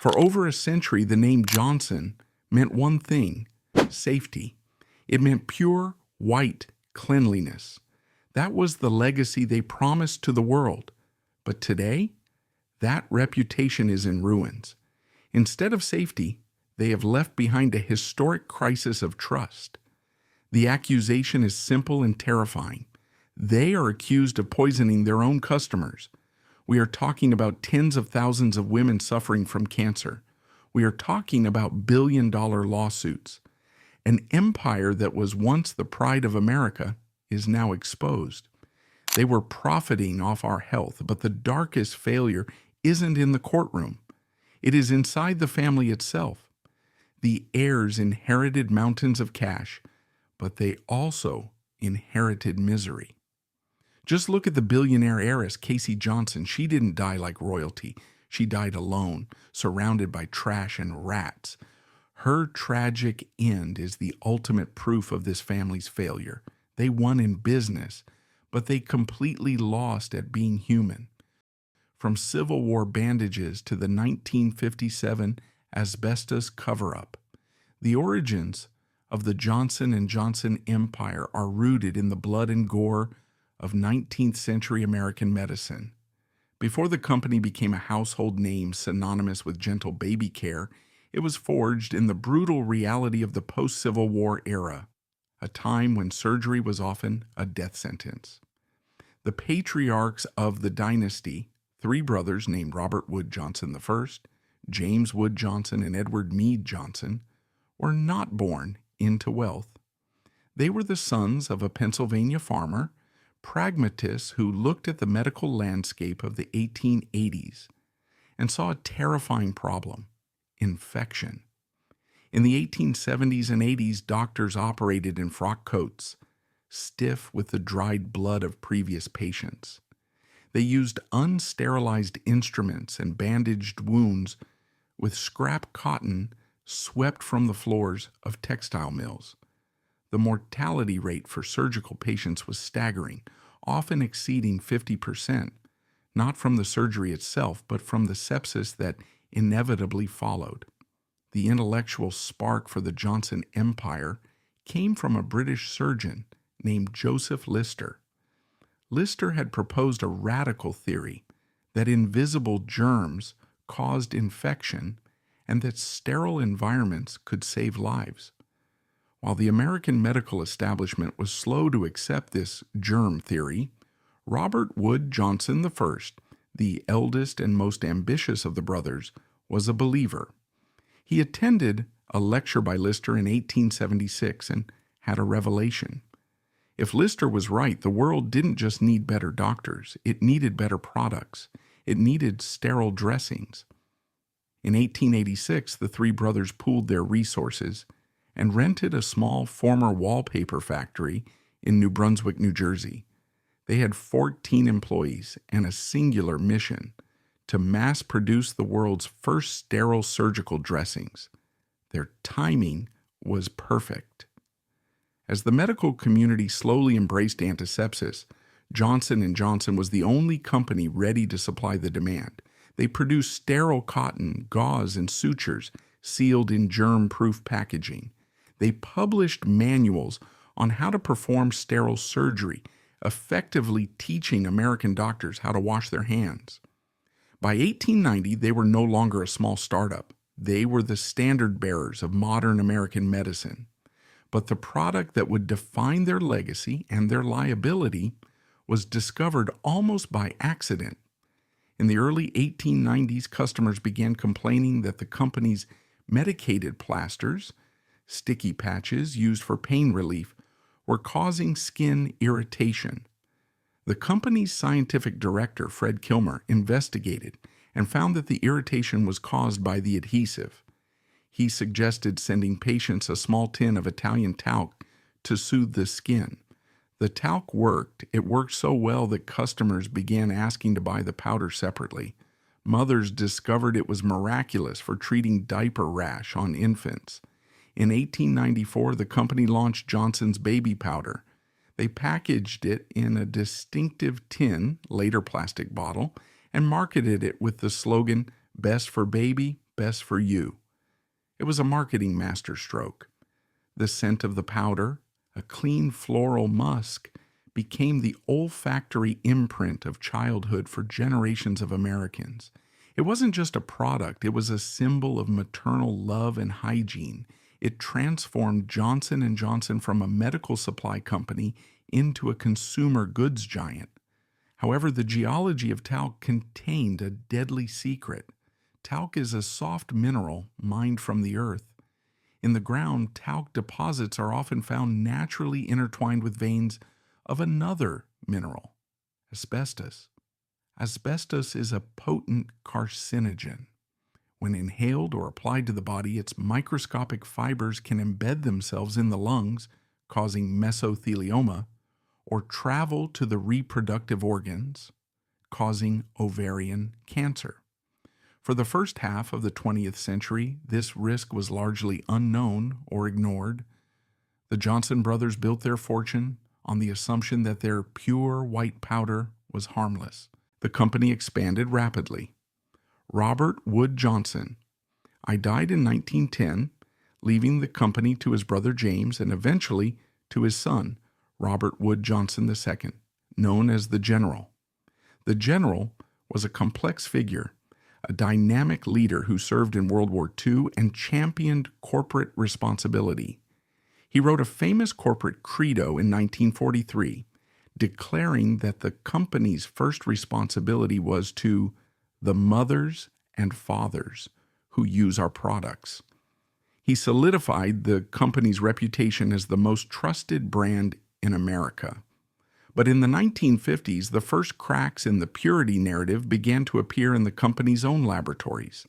For over a century, the name Johnson meant one thing: safety. It meant pure, white cleanliness. That was the legacy they promised to the world. But today, that reputation is in ruins. Instead of safety, they have left behind a historic crisis of trust. The accusation is simple and terrifying. They are accused of poisoning their own customers. We are talking about tens of thousands of women suffering from cancer. We are talking about billion-dollar lawsuits. An empire that was once the pride of America is now exposed. They were profiting off our health, but the darkest failure isn't in the courtroom. It is inside the family itself. The heirs inherited mountains of cash, but they also inherited misery. Just look at the billionaire heiress, Casey Johnson. She didn't die like royalty. She died alone, surrounded by trash and rats. Her tragic end is the ultimate proof of this family's failure. They won in business, but they completely lost at being human. From Civil War bandages to the 1957 asbestos cover-up, the origins of the Johnson & Johnson empire are rooted in the blood and gore of 19th century American medicine. Before the company became a household name synonymous with gentle baby care, it was forged in the brutal reality of the post-Civil War era, a time when surgery was often a death sentence. The patriarchs of the dynasty, three brothers named Robert Wood Johnson I, James Wood Johnson, and Edward Meade Johnson, were not born into wealth. They were the sons of a Pennsylvania farmer, pragmatists who looked at the medical landscape of the 1880s and saw a terrifying problem: infection. In the 1870s and 80s, doctors operated in frock coats, stiff with the dried blood of previous patients. They used unsterilized instruments and bandaged wounds with scrap cotton swept from the floors of textile mills. The mortality rate for surgical patients was staggering, often exceeding 50%, not from the surgery itself, but from the sepsis that inevitably followed. The intellectual spark for the Johnson Empire came from a British surgeon named Joseph Lister. Lister had proposed a radical theory that invisible germs caused infection and that sterile environments could save lives. While the American medical establishment was slow to accept this germ theory, Robert Wood Johnson I, the eldest and most ambitious of the brothers, was a believer. He attended a lecture by Lister in 1876 and had a revelation. If Lister was right, the world didn't just need better doctors, it needed better products. It needed sterile dressings. In 1886, the three brothers pooled their resources and rented a small former wallpaper factory in New Brunswick, New Jersey. They had 14 employees and a singular mission: to mass produce the world's first sterile surgical dressings. Their timing was perfect. As the medical community slowly embraced antisepsis, Johnson & Johnson was the only company ready to supply the demand. They produced sterile cotton, gauze, and sutures sealed in germ-proof packaging. They published manuals on how to perform sterile surgery, effectively teaching American doctors how to wash their hands. By 1890, they were no longer a small startup. They were the standard bearers of modern American medicine. But the product that would define their legacy and their liability was discovered almost by accident. In the early 1890s, customers began complaining that the company's medicated plasters, sticky patches used for pain relief, were causing skin irritation. The company's scientific director, Fred Kilmer, investigated and found that the irritation was caused by the adhesive. He suggested sending patients a small tin of Italian talc to soothe the skin. The talc worked. It worked so well that customers began asking to buy the powder separately. Mothers discovered it was miraculous for treating diaper rash on infants. In 1894, the company launched Johnson's baby powder. They packaged it in a distinctive tin, later plastic bottle, and marketed it with the slogan, "Best for baby, best for you. It was a marketing masterstroke. The scent of the powder, a clean floral musk, became the olfactory imprint of childhood for generations of Americans. It wasn't just a product, it was a symbol of maternal love and hygiene. It transformed Johnson & Johnson from a medical supply company into a consumer goods giant. However, the geology of talc contained a deadly secret. Talc is a soft mineral mined from the earth. In the ground, talc deposits are often found naturally intertwined with veins of another mineral, asbestos. Asbestos is a potent carcinogen. When inhaled or applied to the body, its microscopic fibers can embed themselves in the lungs, causing mesothelioma, or travel to the reproductive organs, causing ovarian cancer. For the first half of the 20th century, this risk was largely unknown or ignored. The Johnson brothers built their fortune on the assumption that their pure white powder was harmless. The company expanded rapidly. Robert Wood Johnson. I died in 1910, leaving the company to his brother James and eventually to his son, Robert Wood Johnson II, known as the General. The General was a complex figure, a dynamic leader who served in World War II and championed corporate responsibility. He wrote a famous corporate credo in 1943, declaring that the company's first responsibility was to the mothers and fathers who use our products. He solidified the company's reputation as the most trusted brand in America. But in the 1950s, the first cracks in the purity narrative began to appear in the company's own laboratories.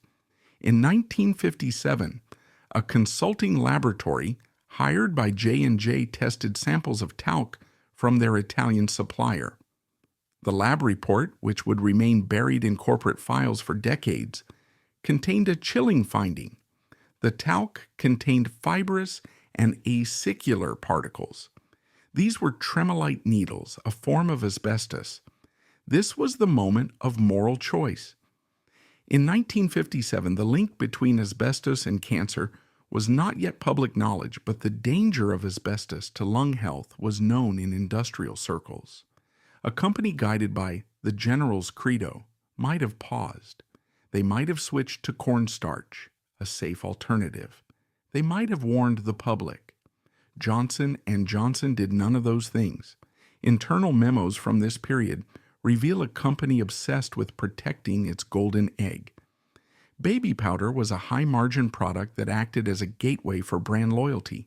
In 1957, a consulting laboratory hired by J&J tested samples of talc from their Italian supplier. The lab report, which would remain buried in corporate files for decades, contained a chilling finding. The talc contained fibrous and acicular particles. These were tremolite needles, a form of asbestos. This was the moment of moral choice. In 1957, the link between asbestos and cancer was not yet public knowledge, but the danger of asbestos to lung health was known in industrial circles. A company guided by the General's credo might have paused. They might have switched to cornstarch, a safe alternative. They might have warned the public. Johnson & Johnson did none of those things. Internal memos from this period reveal a company obsessed with protecting its golden egg. Baby powder was a high-margin product that acted as a gateway for brand loyalty.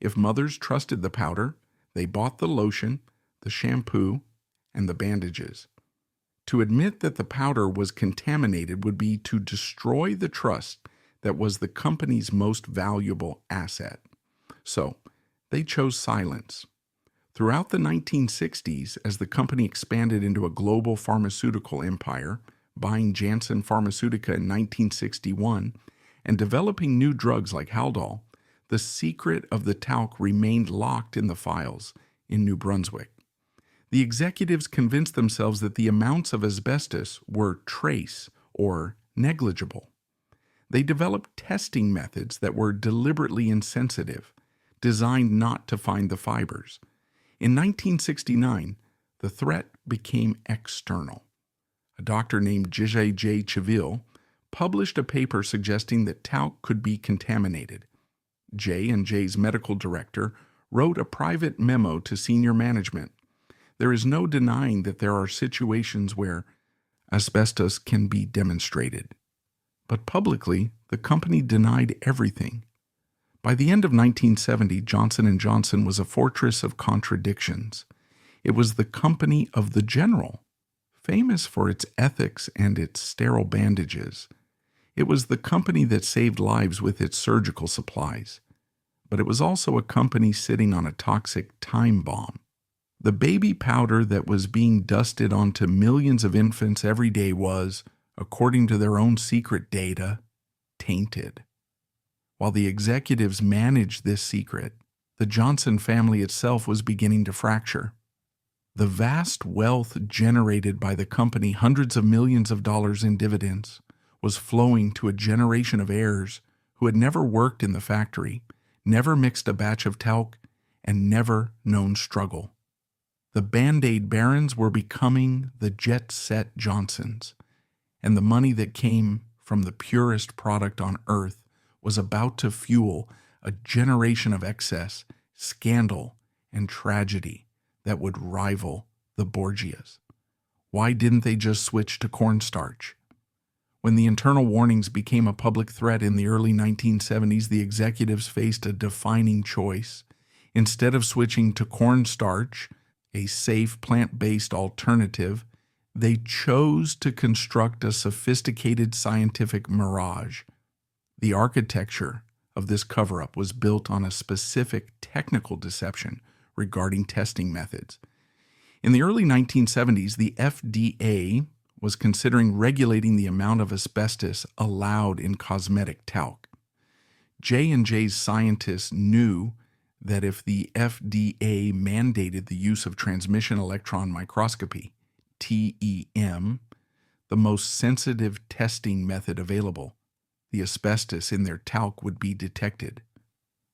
If mothers trusted the powder, they bought the lotion, the shampoo, and the bandages. To admit that the powder was contaminated would be to destroy the trust that was the company's most valuable asset. So, they chose silence. Throughout the 1960s, as the company expanded into a global pharmaceutical empire, buying Janssen Pharmaceutica in 1961 and developing new drugs like Haldol, the secret of the talc remained locked in the files in New Brunswick. The executives convinced themselves that the amounts of asbestos were trace or negligible. They developed testing methods that were deliberately insensitive, designed not to find the fibers. In 1969, the threat became external. A doctor named J.J. Cheville published a paper suggesting that talc could be contaminated. J&J's medical director wrote a private memo to senior management. There is no denying that there are situations where asbestos can be demonstrated. But publicly, the company denied everything. By the end of 1970, Johnson & Johnson was a fortress of contradictions. It was the company of the General, famous for its ethics and its sterile bandages. It was the company that saved lives with its surgical supplies. But it was also a company sitting on a toxic time bomb. The baby powder that was being dusted onto millions of infants every day was, according to their own secret data, tainted. While the executives managed this secret, the Johnson family itself was beginning to fracture. The vast wealth generated by the company, hundreds of millions of dollars in dividends, was flowing to a generation of heirs who had never worked in the factory, never mixed a batch of talc, and never known struggle. The Band-Aid barons were becoming the jet-set Johnsons, and the money that came from the purest product on earth was about to fuel a generation of excess, scandal, and tragedy that would rival the Borgias. Why didn't they just switch to cornstarch? When the internal warnings became a public threat in the early 1970s, the executives faced a defining choice. Instead of switching to cornstarch, a safe plant-based alternative, they chose to construct a sophisticated scientific mirage. The architecture of this cover-up was built on a specific technical deception regarding testing methods. In the early 1970s, the FDA was considering regulating the amount of asbestos allowed in cosmetic talc. J&J's scientists knew that if the FDA mandated the use of transmission electron microscopy, TEM, the most sensitive testing method available, the asbestos in their talc would be detected.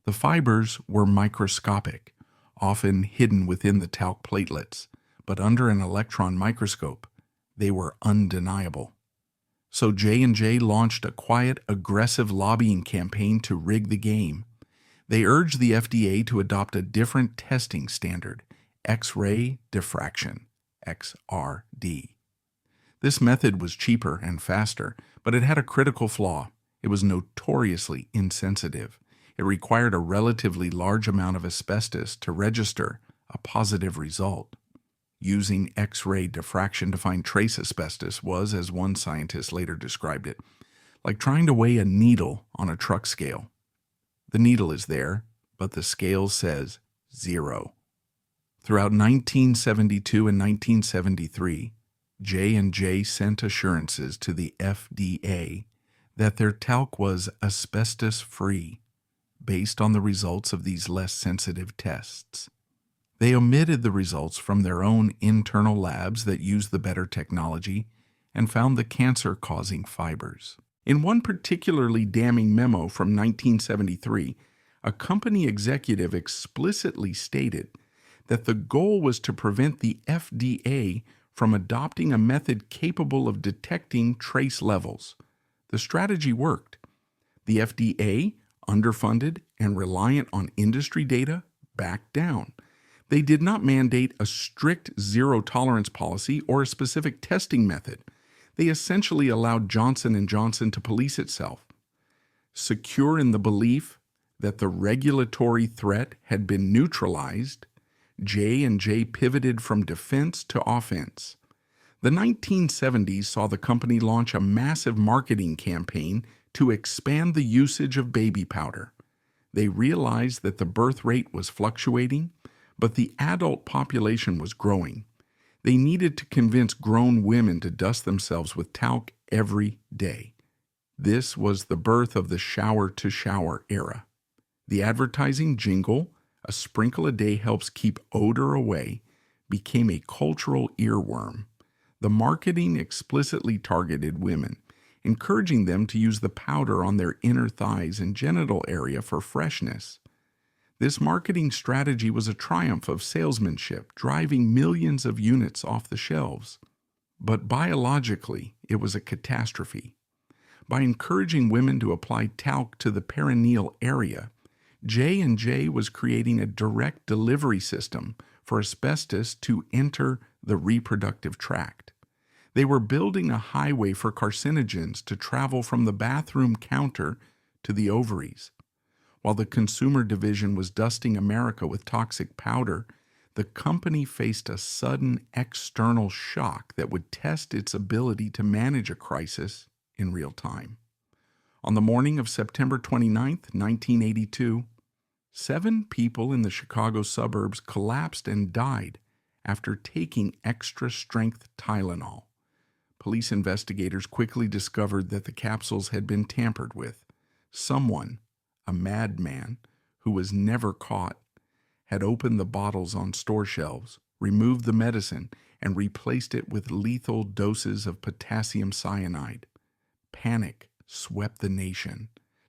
The fibers were microscopic, often hidden within the talc platelets, but under an electron microscope, they were undeniable. So J&J launched a quiet, aggressive lobbying campaign to rig the game. They urged the FDA to adopt a different testing standard, X-ray diffraction, XRD. This method was cheaper and faster, but it had a critical flaw. It was notoriously insensitive. It required a relatively large amount of asbestos to register a positive result. Using X-ray diffraction to find trace asbestos was, as one scientist later described it, like trying to weigh a needle on a truck scale. The needle is there, but the scale says 0. Throughout 1972 and 1973, J&J sent assurances to the FDA that their talc was asbestos-free, based on the results of these less sensitive tests. They omitted the results from their own internal labs that used the better technology and found the cancer-causing fibers. In one particularly damning memo from 1973, a company executive explicitly stated that the goal was to prevent the FDA from adopting a method capable of detecting trace levels. The strategy worked. The FDA, underfunded and reliant on industry data, backed down. They did not mandate a strict zero-tolerance policy or a specific testing method. They essentially allowed Johnson & Johnson to police itself. Secure in the belief that the regulatory threat had been neutralized, J&J pivoted from defense to offense. The 1970s saw the company launch a massive marketing campaign to expand the usage of baby powder. They realized that the birth rate was fluctuating, but the adult population was growing. They needed to convince grown women to dust themselves with talc every day. This was the birth of the shower-to-shower era. The advertising jingle, "A sprinkle a day helps keep odor away," became a cultural earworm. The marketing explicitly targeted women, encouraging them to use the powder on their inner thighs and genital area for freshness. This marketing strategy was a triumph of salesmanship, driving millions of units off the shelves. But biologically, it was a catastrophe. By encouraging women to apply talc to the perineal area, J&J was creating a direct delivery system for asbestos to enter the reproductive tract. They were building a highway for carcinogens to travel from the bathroom counter to the ovaries. While the consumer division was dusting America with toxic powder, the company faced a sudden external shock that would test its ability to manage a crisis in real time. On the morning of September 29, 1982, 7 people in the Chicago suburbs collapsed and died after taking extra-strength Tylenol. Police investigators quickly discovered that the capsules had been tampered with. Someone, a madman who was never caught, had opened the bottles on store shelves, removed the medicine, and replaced it with lethal doses of potassium cyanide. Panic swept the nation.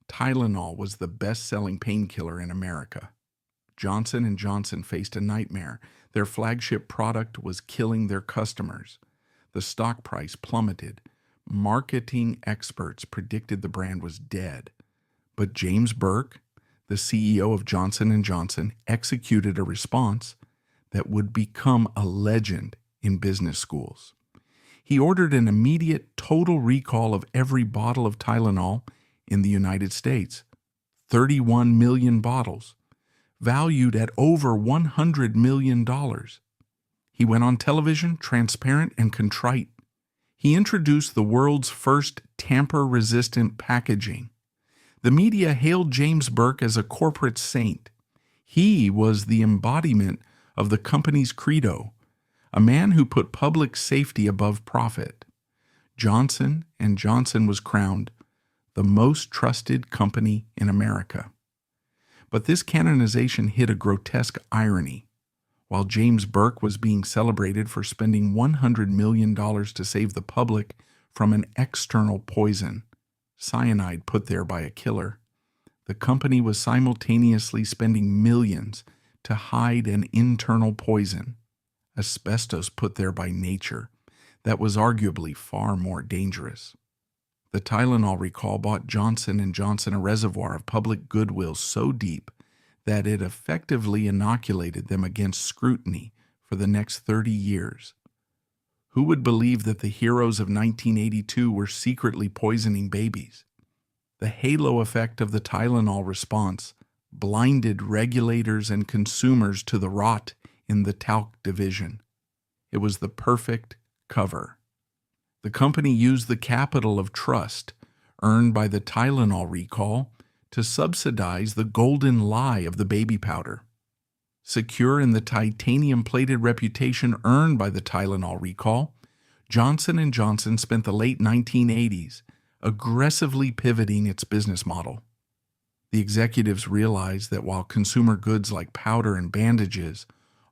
Tylenol was the best-selling painkiller in America. Johnson & Johnson faced a nightmare. Their flagship product was killing their customers. The stock price plummeted. Marketing experts predicted the brand was dead. But James Burke, the CEO of Johnson & Johnson, executed a response that would become a legend in business schools. He ordered an immediate total recall of every bottle of Tylenol in the United States, 31 million bottles, valued at over $100 million. He went on television, transparent and contrite. He introduced the world's first tamper-resistant packaging. The media hailed James Burke as a corporate saint. He was the embodiment of the company's credo, a man who put public safety above profit. Johnson & Johnson was crowned the most trusted company in America. But this canonization hid a grotesque irony. While James Burke was being celebrated for spending $100 million to save the public from an external poison, cyanide put there by a killer, the company was simultaneously spending millions to hide an internal poison, asbestos put there by nature, that was arguably far more dangerous. The Tylenol recall bought Johnson & Johnson a reservoir of public goodwill so deep that it effectively inoculated them against scrutiny for the next 30 years. Who would believe that the heroes of 1982 were secretly poisoning babies? The halo effect of the Tylenol response blinded regulators and consumers to the rot in the talc division. It was the perfect cover. The company used the capital of trust earned by the Tylenol recall to subsidize the golden lie of the baby powder. Secure in the titanium-plated reputation earned by the Tylenol recall, Johnson & Johnson spent the late 1980s aggressively pivoting its business model. The executives realized that while consumer goods like powder and bandages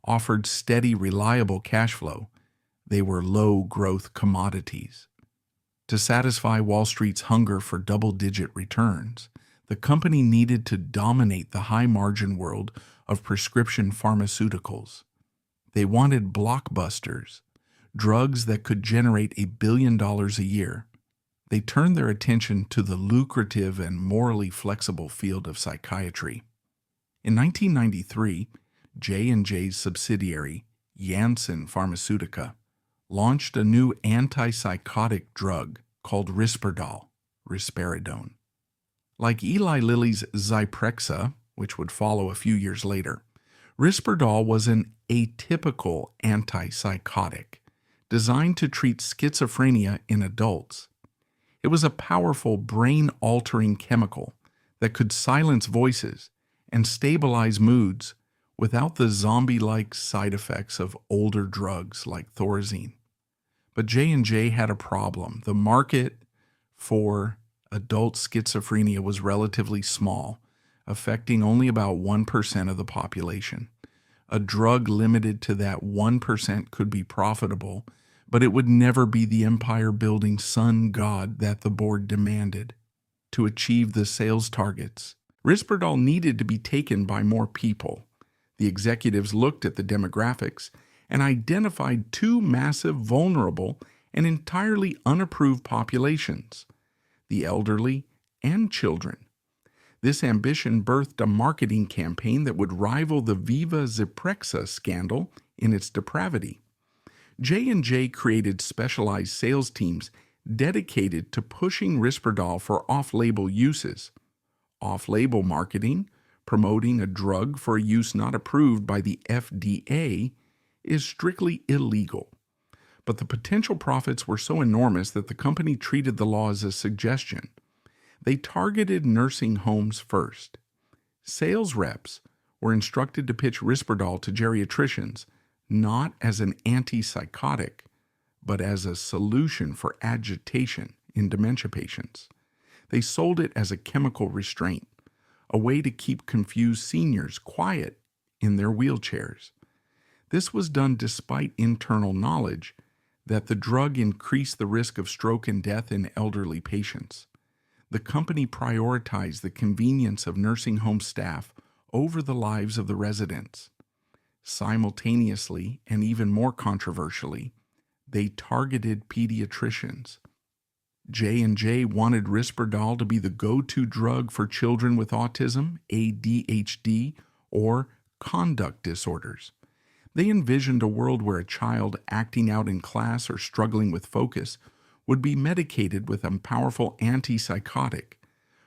offered steady, reliable cash flow, they were low-growth commodities. To satisfy Wall Street's hunger for double-digit returns, the company needed to dominate the high-margin world of prescription pharmaceuticals. They wanted blockbusters, drugs that could generate $1 billion a year. They turned their attention to the lucrative and morally flexible field of psychiatry. In 1993, J&J's subsidiary, Janssen Pharmaceutica, launched a new antipsychotic drug called risperidone. Like Eli Lilly's Zyprexa, which would follow a few years later, risperidone was an atypical antipsychotic designed to treat schizophrenia in adults. It was a powerful brain-altering chemical that could silence voices and stabilize moods without the zombie-like side effects of older drugs like Thorazine. But J&J had a problem. The market for adult schizophrenia was relatively small, affecting only about 1% of the population. A drug limited to that 1% could be profitable, but it would never be the empire-building sun god that the board demanded. To achieve the sales targets, risperidone needed to be taken by more people. The executives looked at the demographics and identified two massive, vulnerable, and entirely unapproved populations: the elderly and children. This ambition birthed a marketing campaign that would rival the Viva Zyprexa scandal in its depravity. J&J created specialized sales teams dedicated to pushing risperidone for off-label uses. Off-label marketing, promoting a drug for a use not approved by the FDA, is strictly illegal. But the potential profits were so enormous that the company treated the law as a suggestion. They targeted nursing homes first. Sales reps were instructed to pitch risperidone to geriatricians not as an antipsychotic, but as a solution for agitation in dementia patients. They sold it as a chemical restraint, a way to keep confused seniors quiet in their wheelchairs. This was done despite internal knowledge that the drug increased the risk of stroke and death in elderly patients. The company prioritized the convenience of nursing home staff over the lives of the residents. Simultaneously, and even more controversially, they targeted pediatricians. J&J wanted Risperdal to be the go-to drug for children with autism, ADHD, or conduct disorders. They envisioned a world where a child acting out in class or struggling with focus would be medicated with a powerful antipsychotic.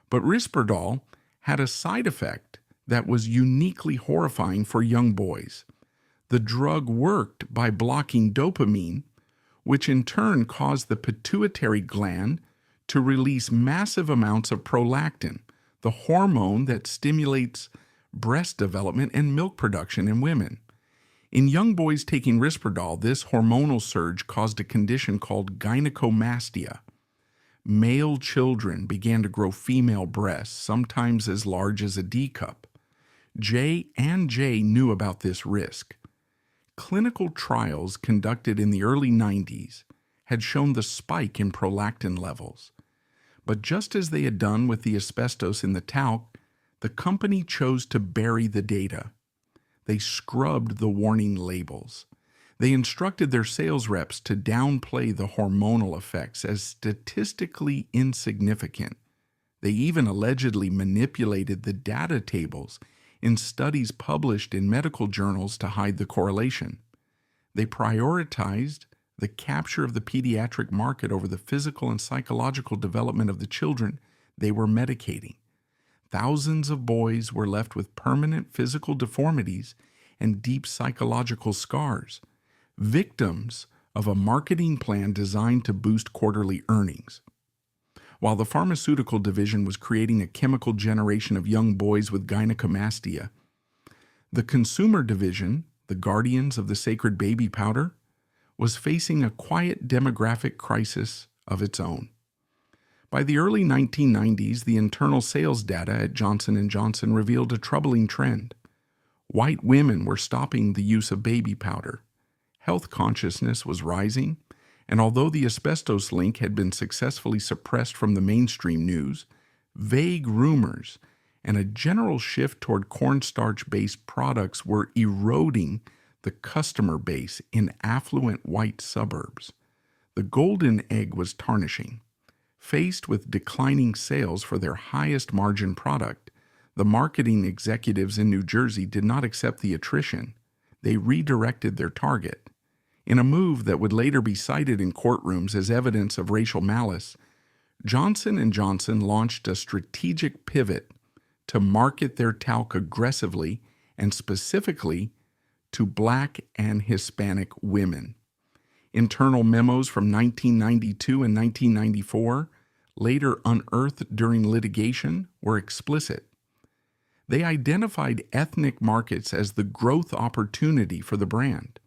But Risperdal had a side effect that was uniquely horrifying for young boys. The drug worked by blocking dopamine, which in turn caused the pituitary gland to release massive amounts of prolactin, the hormone that stimulates breast development and milk production in women. In young boys taking Risperdal, this hormonal surge caused a condition called gynecomastia. Male children began to grow female breasts, sometimes as large as a D cup. J&J knew about this risk. Clinical trials conducted in the early 90s had shown the spike in prolactin levels. But just as they had done with the asbestos in the talc, the company chose to bury the data. They scrubbed the warning labels. They instructed their sales reps to downplay the hormonal effects as statistically insignificant. They even allegedly manipulated the data tables in studies published in medical journals to hide the correlation. They prioritized the capture of the pediatric market over the physical and psychological development of the children they were medicating. Thousands of boys were left with permanent physical deformities and deep psychological scars, victims of a marketing plan designed to boost quarterly earnings. While the pharmaceutical division was creating a chemical generation of young boys with gynecomastia, the consumer division, the guardians of the sacred baby powder, was facing a quiet demographic crisis of its own. By the early 1990s, the internal sales data at Johnson & Johnson revealed a troubling trend. White women were stopping the use of baby powder. Health consciousness was rising, and although the asbestos link had been successfully suppressed from the mainstream news, vague rumors and a general shift toward cornstarch-based products were eroding the customer base in affluent white suburbs. The golden egg was tarnishing. Faced with declining sales for their highest margin product, the marketing executives in New Jersey did not accept the attrition. They redirected their target. In a move that would later be cited in courtrooms as evidence of racial malice, Johnson & Johnson launched a strategic pivot to market their talc aggressively and specifically to Black and Hispanic women. Internal memos from 1992 and 1994, later unearthed during litigation, were explicit. They identified ethnic markets as the growth opportunity for the brand.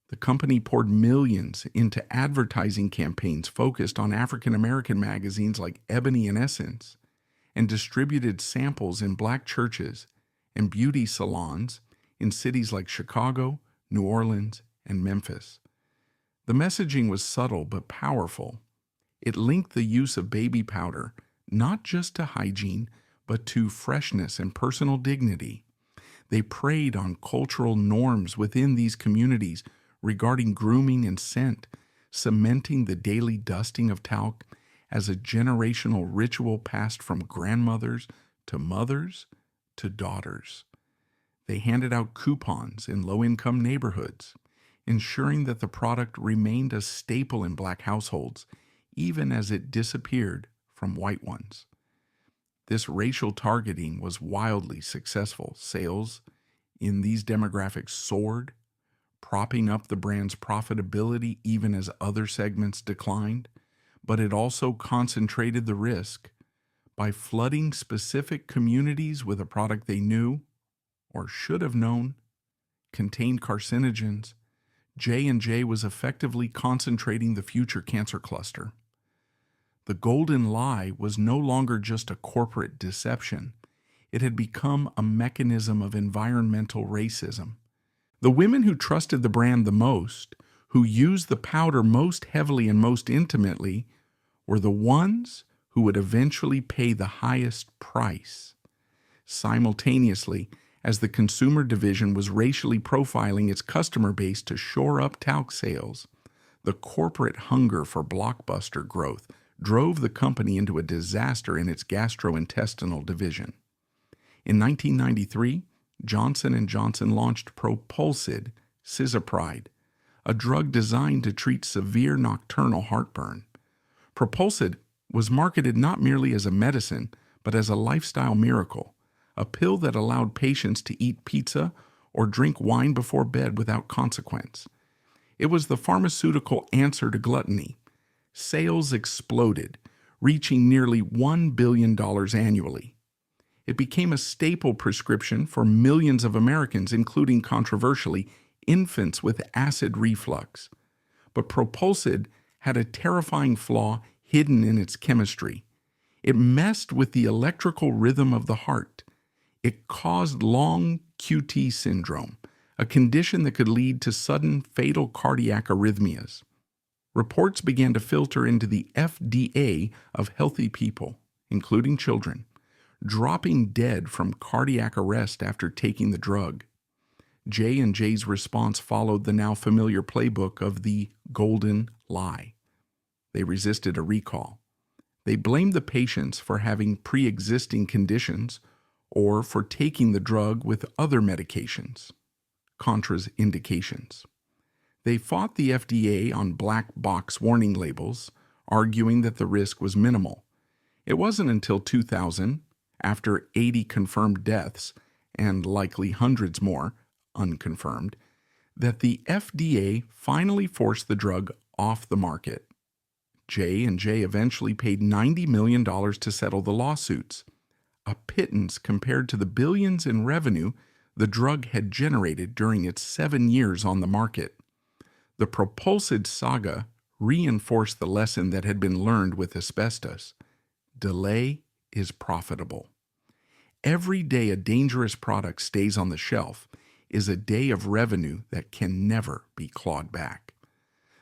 The company poured millions into advertising campaigns focused on African American magazines like Ebony and Essence, and distributed samples in black churches and beauty salons in cities like Chicago, New Orleans, and Memphis. The messaging was subtle but powerful. It linked the use of baby powder not just to hygiene, but to freshness and personal dignity. They preyed on cultural norms within these communities regarding grooming and scent, cementing the daily dusting of talc as a generational ritual passed from grandmothers to mothers to daughters. They handed out coupons in low-income neighborhoods, ensuring that the product remained a staple in black households, even as it disappeared from white ones. This racial targeting was wildly successful. Sales in these demographics soared, propping up the brand's profitability even as other segments declined, but it also concentrated the risk. By flooding specific communities with a product they knew, or should have known, contained carcinogens, J&J was effectively concentrating the future cancer cluster. The golden lie was no longer just a corporate deception. It had become a mechanism of environmental racism. The women who trusted the brand the most, who used the powder most heavily and most intimately were the ones who would eventually pay the highest price. Simultaneously, as the consumer division was racially profiling its customer base to shore up talc sales, the corporate hunger for blockbuster growth drove the company into a disaster in its gastrointestinal division. In 1993, Johnson & Johnson launched Propulsid, Cisapride, a drug designed to treat severe nocturnal heartburn. Propulsid was marketed not merely as a medicine, but as a lifestyle miracle, a pill that allowed patients to eat pizza or drink wine before bed without consequence. It was the pharmaceutical answer to gluttony. Sales exploded, reaching nearly $1 billion annually. It became a staple prescription for millions of Americans, including, controversially, infants with acid reflux. But Propulsid had a terrifying flaw hidden in its chemistry. It messed with the electrical rhythm of the heart. It caused long QT syndrome, a condition that could lead to sudden fatal cardiac arrhythmias. Reports began to filter into the FDA of healthy people, including children, dropping dead from cardiac arrest after taking the drug. J&J's response followed the now familiar playbook of the golden lie. They resisted a recall. They blamed the patients for having pre-existing conditions or for taking the drug with other medications, contraindications. They fought the FDA on black box warning labels, arguing that the risk was minimal. It wasn't until 2000, after 80 confirmed deaths and likely hundreds more unconfirmed, that the FDA finally forced the drug off the market. J&J eventually paid $90 million to settle the lawsuits, a pittance compared to the billions in revenue the drug had generated during its 7 years on the market. The Propulsid saga reinforced the lesson that had been learned with asbestos. Delay is profitable. Every day a dangerous product stays on the shelf is a day of revenue that can never be clawed back.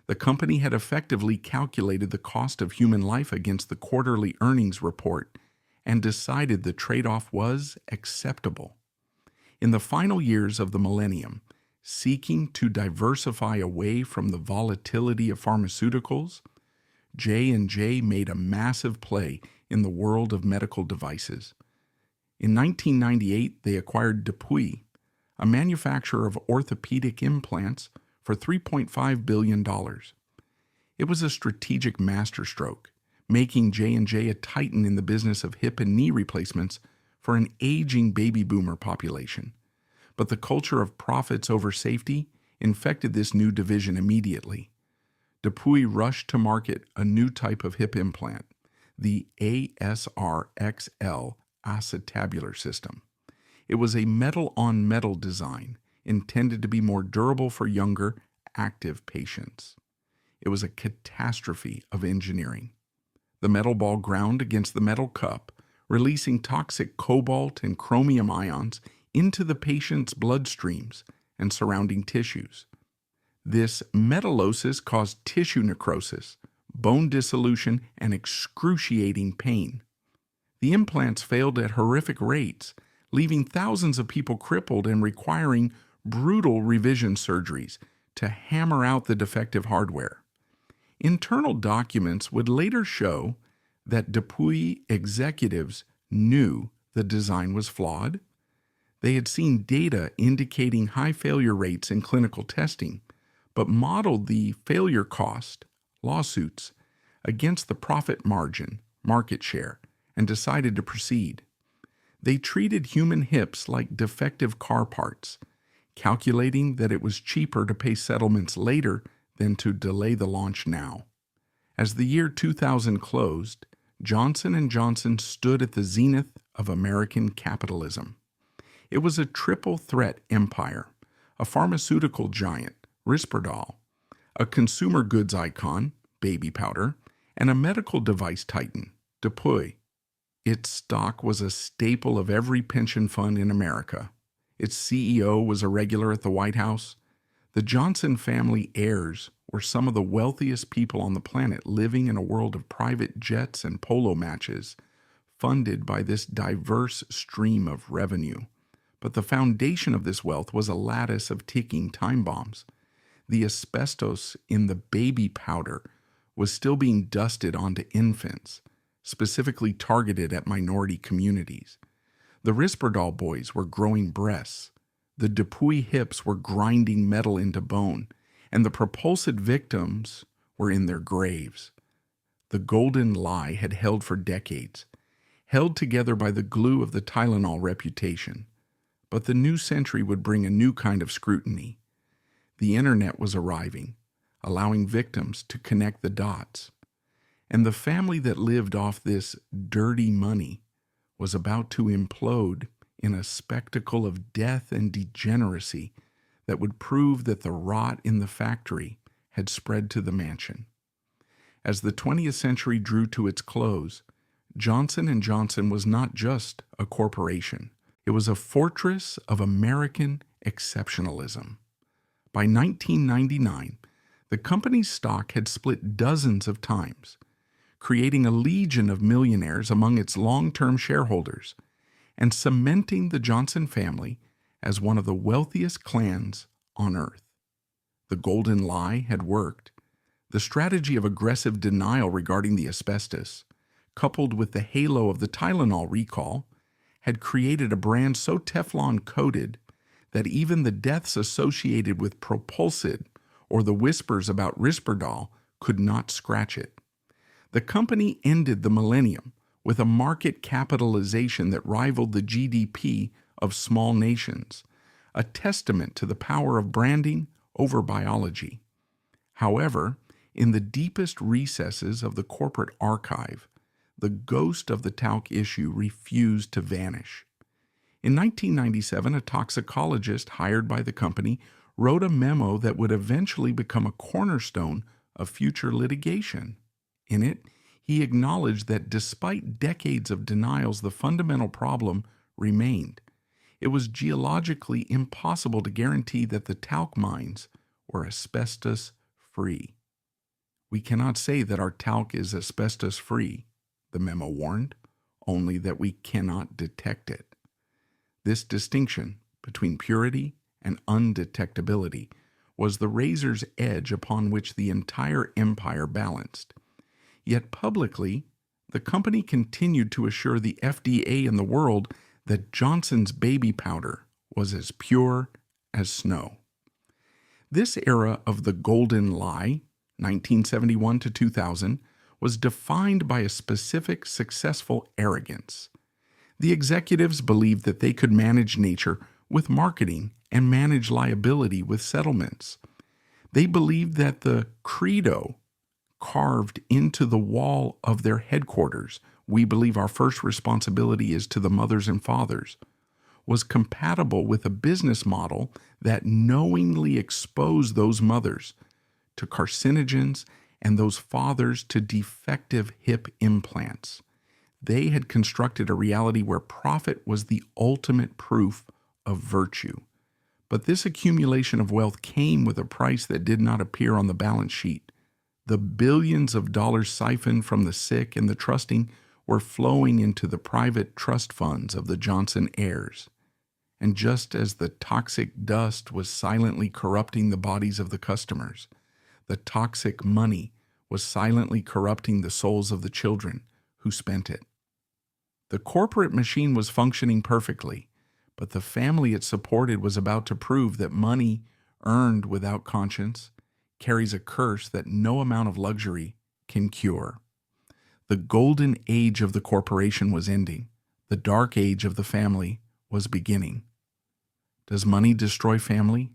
The company had effectively calculated the cost of human life against the quarterly earnings report and decided the trade-off was acceptable. In the final years of the millennium, seeking to diversify away from the volatility of pharmaceuticals, J&J made a massive play in the world of medical devices. In 1998, they acquired Dupuy, a manufacturer of orthopedic implants, for $3.5 billion. It was a strategic masterstroke, making J&J a titan in the business of hip and knee replacements for an aging baby boomer population. But the culture of profits over safety infected this new division immediately. Dupuy rushed to market a new type of hip implant, the ASRXL acetabular system. It was a metal-on-metal design intended to be more durable for younger, active patients. It was a catastrophe of engineering. The metal ball ground against the metal cup, releasing toxic cobalt and chromium ions into the patient's bloodstreams and surrounding tissues. This metallosis caused tissue necrosis, bone dissolution, and excruciating pain. The implants failed at horrific rates, leaving thousands of people crippled and requiring brutal revision surgeries to hammer out the defective hardware. Internal documents would later show that Dupuy executives knew the design was flawed. They had seen data indicating high failure rates in clinical testing, but modeled the failure cost, lawsuits, against the profit margin, market share, and decided to proceed. They treated human hips like defective car parts, calculating that it was cheaper to pay settlements later than to delay the launch now. As the year 2000 closed, Johnson & Johnson stood at the zenith of American capitalism. It was a triple threat empire, a pharmaceutical giant, Risperdal, a consumer goods icon, baby powder, and a medical device titan, Dupuy. Its stock was a staple of every pension fund in America. Its CEO was a regular at the White House. The Johnson family heirs were some of the wealthiest people on the planet, living in a world of private jets and polo matches, funded by this diverse stream of revenue. But the foundation of this wealth was a lattice of ticking time bombs. The asbestos in the baby powder was still being dusted onto infants, specifically targeted at minority communities. The Risperdal boys were growing breasts. The Dupuy hips were grinding metal into bone, and the propulsed victims were in their graves. The golden lie had held for decades, held together by the glue of the Tylenol reputation. But the new century would bring a new kind of scrutiny. The internet was arriving, allowing victims to connect the dots. And the family that lived off this dirty money was about to implode in a spectacle of death and degeneracy that would prove that the rot in the factory had spread to the mansion. As the 20th century drew to its close, Johnson & Johnson was not just a corporation. It was a fortress of American exceptionalism. By 1999, the company's stock had split dozens of times, creating a legion of millionaires among its long-term shareholders and cementing the Johnson family as one of the wealthiest clans on earth. The golden lie had worked. The strategy of aggressive denial regarding the asbestos, coupled with the halo of the Tylenol recall, had created a brand so Teflon-coated that even the deaths associated with Propulsid or the whispers about Risperdal could not scratch it. The company ended the millennium with a market capitalization that rivaled the GDP of small nations, a testament to the power of branding over biology. However, in the deepest recesses of the corporate archive, the ghost of the talc issue refused to vanish. In 1997, a toxicologist hired by the company wrote a memo that would eventually become a cornerstone of future litigation. In it, he acknowledged that despite decades of denials, the fundamental problem remained. It was geologically impossible to guarantee that the talc mines were asbestos-free. "We cannot say that our talc is asbestos-free," the memo warned, "only that we cannot detect it." This distinction between purity and undetectability was the razor's edge upon which the entire empire balanced. Yet publicly, the company continued to assure the FDA and the world that Johnson's baby powder was as pure as snow. This era of the golden lie, 1971 to 2000, was defined by a specific successful arrogance. The executives believed that they could manage nature with marketing and manage liability with settlements. They believed that the credo carved into the wall of their headquarters, "We believe our first responsibility is to the mothers and fathers," was compatible with a business model that knowingly exposed those mothers to carcinogens and those fathers to defective hip implants. They had constructed a reality where profit was the ultimate proof of virtue. But this accumulation of wealth came with a price that did not appear on the balance sheet. The billions of dollars siphoned from the sick and the trusting were flowing into the private trust funds of the Johnson heirs. And just as the toxic dust was silently corrupting the bodies of the customers, the toxic money was silently corrupting the souls of the children who spent it. The corporate machine was functioning perfectly, but the family it supported was about to prove that money earned without conscience carries a curse that no amount of luxury can cure. The golden age of the corporation was ending. The dark age of the family was beginning. Does money destroy family?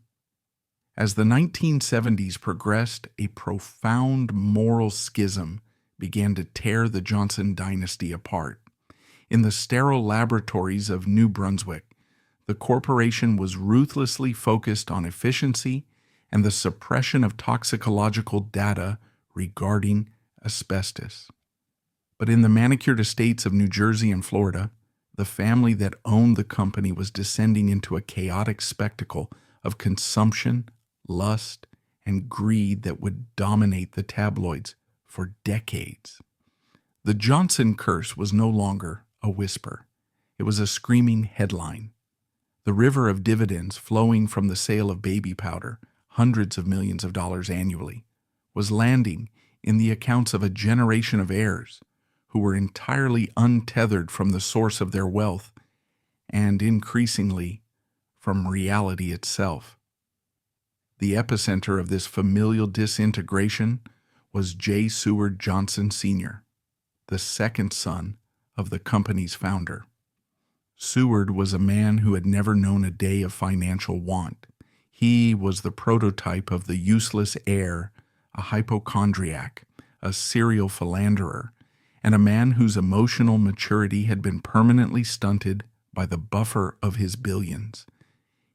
As the 1970s progressed, a profound moral schism began to tear the Johnson dynasty apart. In the sterile laboratories of New Brunswick, the corporation was ruthlessly focused on efficiency and the suppression of toxicological data regarding asbestos. But in the manicured estates of New Jersey and Florida, the family that owned the company was descending into a chaotic spectacle of consumption lust, and greed that would dominate the tabloids for decades. The Johnson curse was no longer a whisper. It was a screaming headline. The river of dividends flowing from the sale of baby powder, hundreds of millions of dollars annually, was landing in the accounts of a generation of heirs who were entirely untethered from the source of their wealth and increasingly from reality itself. The epicenter of this familial disintegration was J. Seward Johnson Sr., the second son of the company's founder. Seward was a man who had never known a day of financial want. He was the prototype of the useless heir, a hypochondriac, a serial philanderer, and a man whose emotional maturity had been permanently stunted by the buffer of his billions.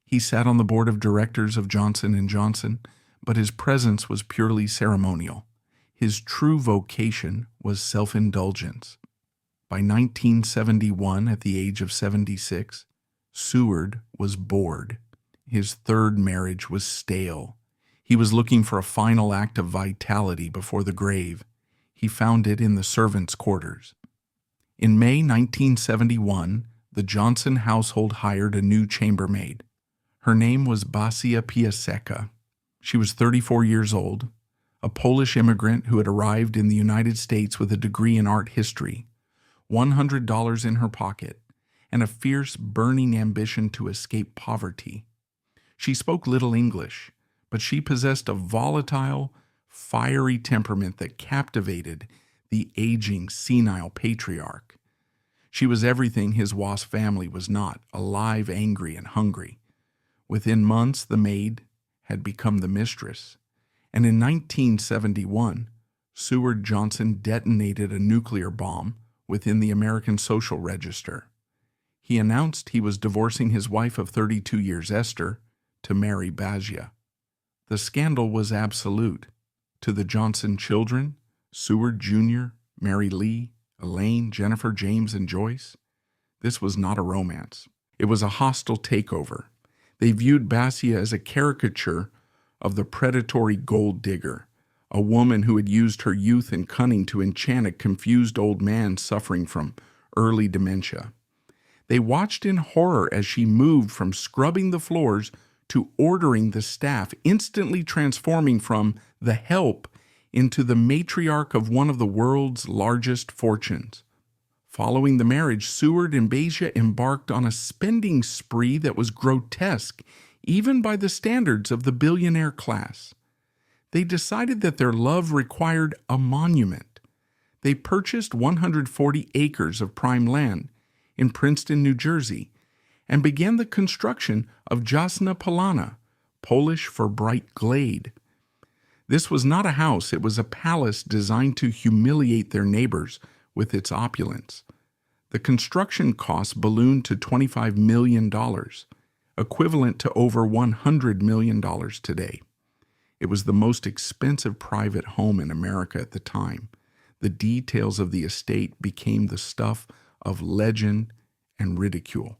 He sat on the board of directors of Johnson & Johnson, but his presence was purely ceremonial. His true vocation was self-indulgence. By 1971, at the age of 76, Seward was bored. His third marriage was stale. He was looking for a final act of vitality before the grave. He found it in the servants' quarters. In May 1971, the Johnson household hired a new chambermaid. Her name was Basia Piasecka. She was 34 years old, a Polish immigrant who had arrived in the United States with a degree in art history, $100 in her pocket, and a fierce, burning ambition to escape poverty. She spoke little English, but she possessed a volatile, fiery temperament that captivated the aging, senile patriarch. She was everything his WASP family was not, alive, angry, and hungry. Within months, the maid had become the mistress, and in 1971, Seward Johnson detonated a nuclear bomb within the American Social Register. He announced he was divorcing his wife of 32 years, Esther, to marry Basia. The scandal was absolute. To the Johnson children, Seward Jr., Mary Lee, Elaine, Jennifer, James, and Joyce, this was not a romance. It was a hostile takeover. They viewed Basia as a caricature of the predatory gold digger, a woman who had used her youth and cunning to enchant a confused old man suffering from early dementia. They watched in horror as she moved from scrubbing the floors to ordering the staff, instantly transforming from the help into the matriarch of one of the world's largest fortunes. Following the marriage, Seward and Basia embarked on a spending spree that was grotesque, even by the standards of the billionaire class. They decided that their love required a monument. They purchased 140 acres of prime land in Princeton, New Jersey, and began the construction of Jasna Polana, Polish for bright glade. This was not a house, it was a palace designed to humiliate their neighbors with its opulence. The construction costs ballooned to $25 million, equivalent to over $100 million today. It was the most expensive private home in America at the time. The details of the estate became the stuff of legend and ridicule.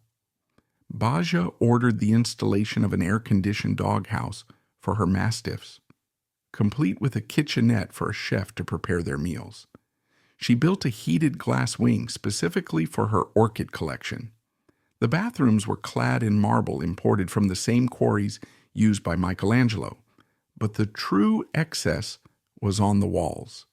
Basia ordered the installation of an air-conditioned doghouse for her mastiffs, complete with a kitchenette for a chef to prepare their meals. She built a heated glass wing specifically for her orchid collection. The bathrooms were clad in marble imported from the same quarries used by Michelangelo, but the true excess was on the walls.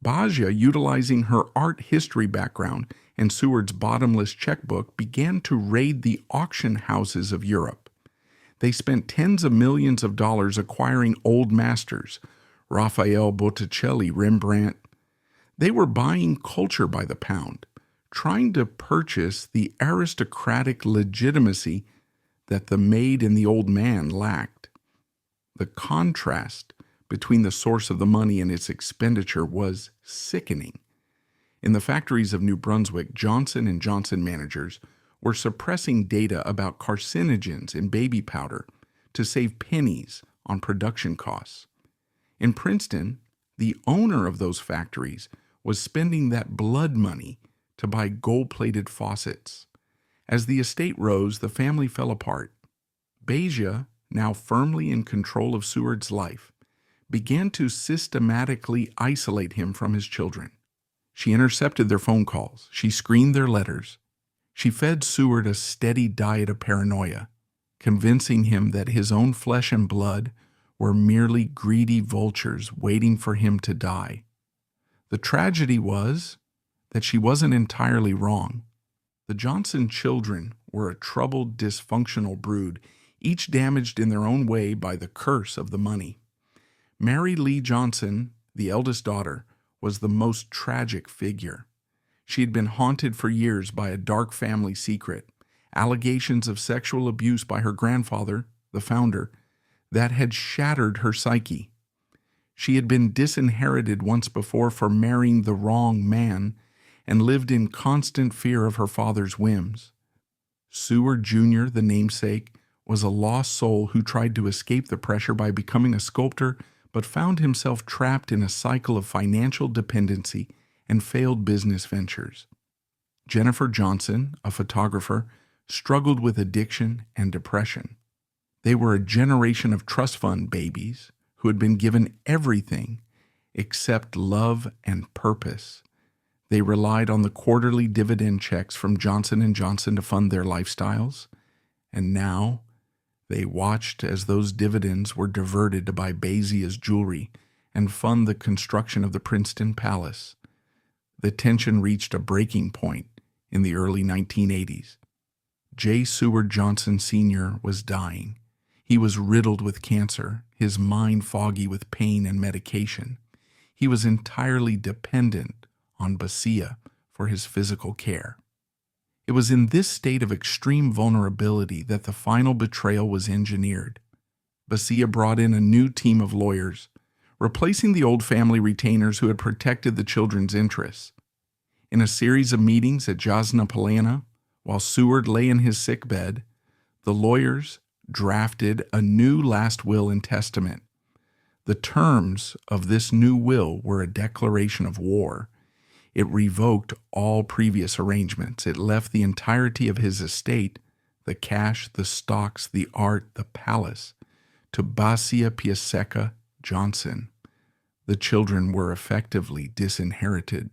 Basia, utilizing her art history background and Seward's bottomless checkbook, began to raid the auction houses of Europe. They spent tens of millions of dollars acquiring old masters, Raphael, Botticelli, Rembrandt. They were buying culture by the pound, trying to purchase the aristocratic legitimacy that the maid and the old man lacked. The contrast between the source of the money and its expenditure was sickening. In the factories of New Brunswick, Johnson & Johnson managers were suppressing data about carcinogens in baby powder to save pennies on production costs. In Princeton, the owner of those factories was spending that blood money to buy gold-plated faucets. As the estate rose, the family fell apart. Basia now firmly in control of Seward's life, began to systematically isolate him from his children. She intercepted their phone calls. She screened their letters. She fed Seward a steady diet of paranoia, convincing him that his own flesh and blood were merely greedy vultures waiting for him to die. The tragedy was that she wasn't entirely wrong. The Johnson children were a troubled, dysfunctional brood, each damaged in their own way by the curse of the money. Mary Lee Johnson, the eldest daughter, was the most tragic figure. She had been haunted for years by a dark family secret, allegations of sexual abuse by her grandfather, the founder, that had shattered her psyche. She had been disinherited once before for marrying the wrong man and lived in constant fear of her father's whims. Seward Jr., the namesake, was a lost soul who tried to escape the pressure by becoming a sculptor, but found himself trapped in a cycle of financial dependency and failed business ventures. Jennifer Johnson, a photographer, struggled with addiction and depression. They were a generation of trust fund babies who had been given everything except love and purpose. They relied on the quarterly dividend checks from Johnson & Johnson to fund their lifestyles, and now they watched as those dividends were diverted to buy Bazia's jewelry and fund the construction of the Princeton Palace. The tension reached a breaking point in the early 1980s. J. Seward Johnson Sr. was dying. He was riddled with cancer, his mind foggy with pain and medication. He was entirely dependent on Basia for his physical care. It was in this state of extreme vulnerability that the final betrayal was engineered. Basia brought in a new team of lawyers, replacing the old family retainers who had protected the children's interests. In a series of meetings at Jasna Polana, while Seward lay in his sickbed, the lawyers drafted a new last will and testament. The terms of this new will were a declaration of war. It revoked all previous arrangements. It left the entirety of his estate, the cash, the stocks, the art, the palace, to Basia Piaseca Johnson. The children were effectively disinherited.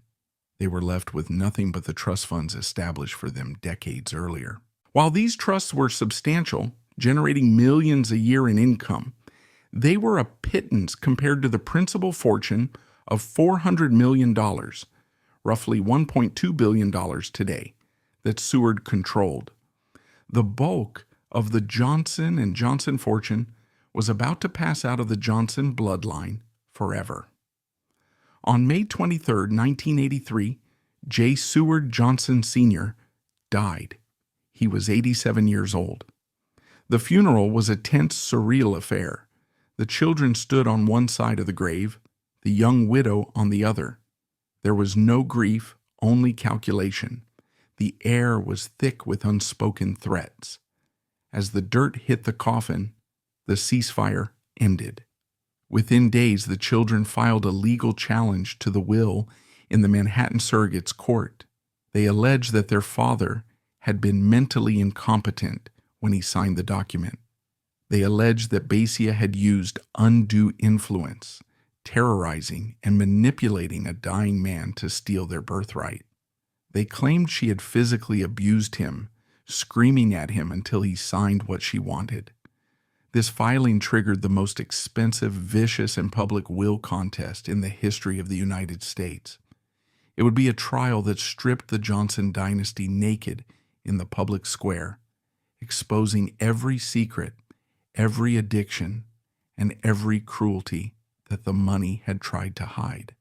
They were left with nothing but the trust funds established for them decades earlier. While these trusts were substantial, generating millions a year in income, they were a pittance compared to the principal fortune of $400 million, roughly $1.2 billion today, that Seward controlled. The bulk of the Johnson & Johnson fortune was about to pass out of the Johnson bloodline forever. On May 23, 1983, J. Seward Johnson Sr. died. He was 87 years old. The funeral was a tense, surreal affair. The children stood on one side of the grave, the young widow on the other. There was no grief, only calculation. The air was thick with unspoken threats. As the dirt hit the coffin, the ceasefire ended. Within days, the children filed a legal challenge to the will in the Manhattan Surrogates Court. They alleged that their father had been mentally incompetent when he signed the document. They alleged that Basia had used undue influence, terrorizing and manipulating a dying man to steal their birthright. They claimed she had physically abused him, screaming at him until he signed what she wanted. This filing triggered the most expensive, vicious, and public will contest in the history of the United States. It would be a trial that stripped the Johnson dynasty naked in the public square, exposing every secret, every addiction, and every cruelty that the money had tried to hide.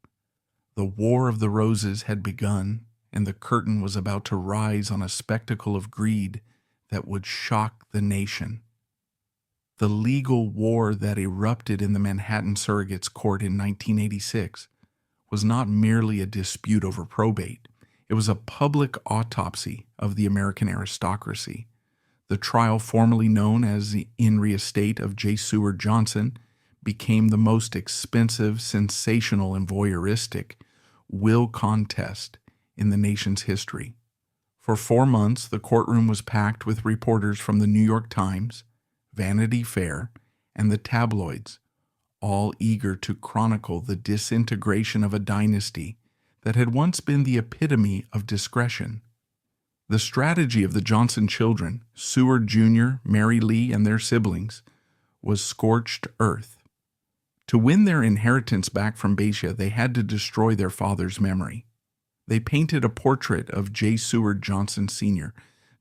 The War of the Roses had begun, and the curtain was about to rise on a spectacle of greed that would shock the nation. The legal war that erupted in the Manhattan Surrogates Court in 1986 was not merely a dispute over probate. It was a public autopsy of the American aristocracy. The trial, formerly known as the In Re Estate of J. Seward Johnson, became the most expensive, sensational, and voyeuristic will contest in the nation's history. For 4 months, the courtroom was packed with reporters from the New York Times, Vanity Fair, and the tabloids, all eager to chronicle the disintegration of a dynasty that had once been the epitome of discretion. The strategy of the Johnson children, Seward Jr., Mary Lee, and their siblings, was scorched earth. To win their inheritance back from Basia, they had to destroy their father's memory. They painted a portrait of J. Seward Johnson Sr.,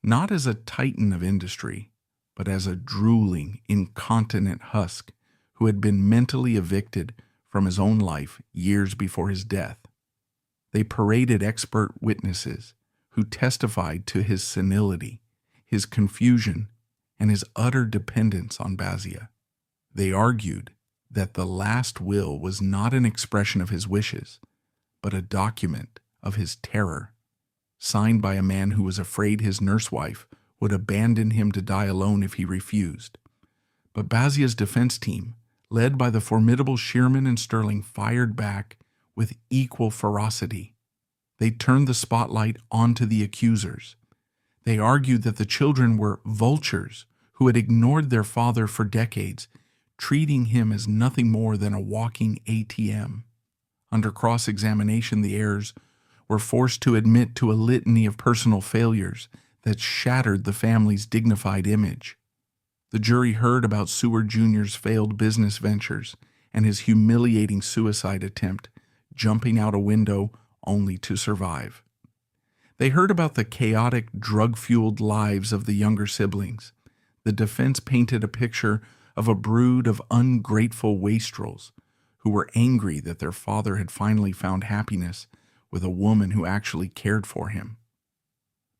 not as a titan of industry, but as a drooling, incontinent husk who had been mentally evicted from his own life years before his death. They paraded expert witnesses who testified to his senility, his confusion, and his utter dependence on Basia. They argued that the last will was not an expression of his wishes, but a document of his terror, signed by a man who was afraid his nurse-wife would abandon him to die alone if he refused. But Basia's defense team, led by the formidable Shearman and Sterling, fired back with equal ferocity. They turned the spotlight onto the accusers. They argued that the children were vultures who had ignored their father for decades, treating him as nothing more than a walking ATM. Under cross-examination, the heirs were forced to admit to a litany of personal failures that shattered the family's dignified image. The jury heard about Seward Jr.'s failed business ventures and his humiliating suicide attempt, jumping out a window only to survive. They heard about the chaotic, drug-fueled lives of the younger siblings. The defense painted a picture of a brood of ungrateful wastrels who were angry that their father had finally found happiness with a woman who actually cared for him.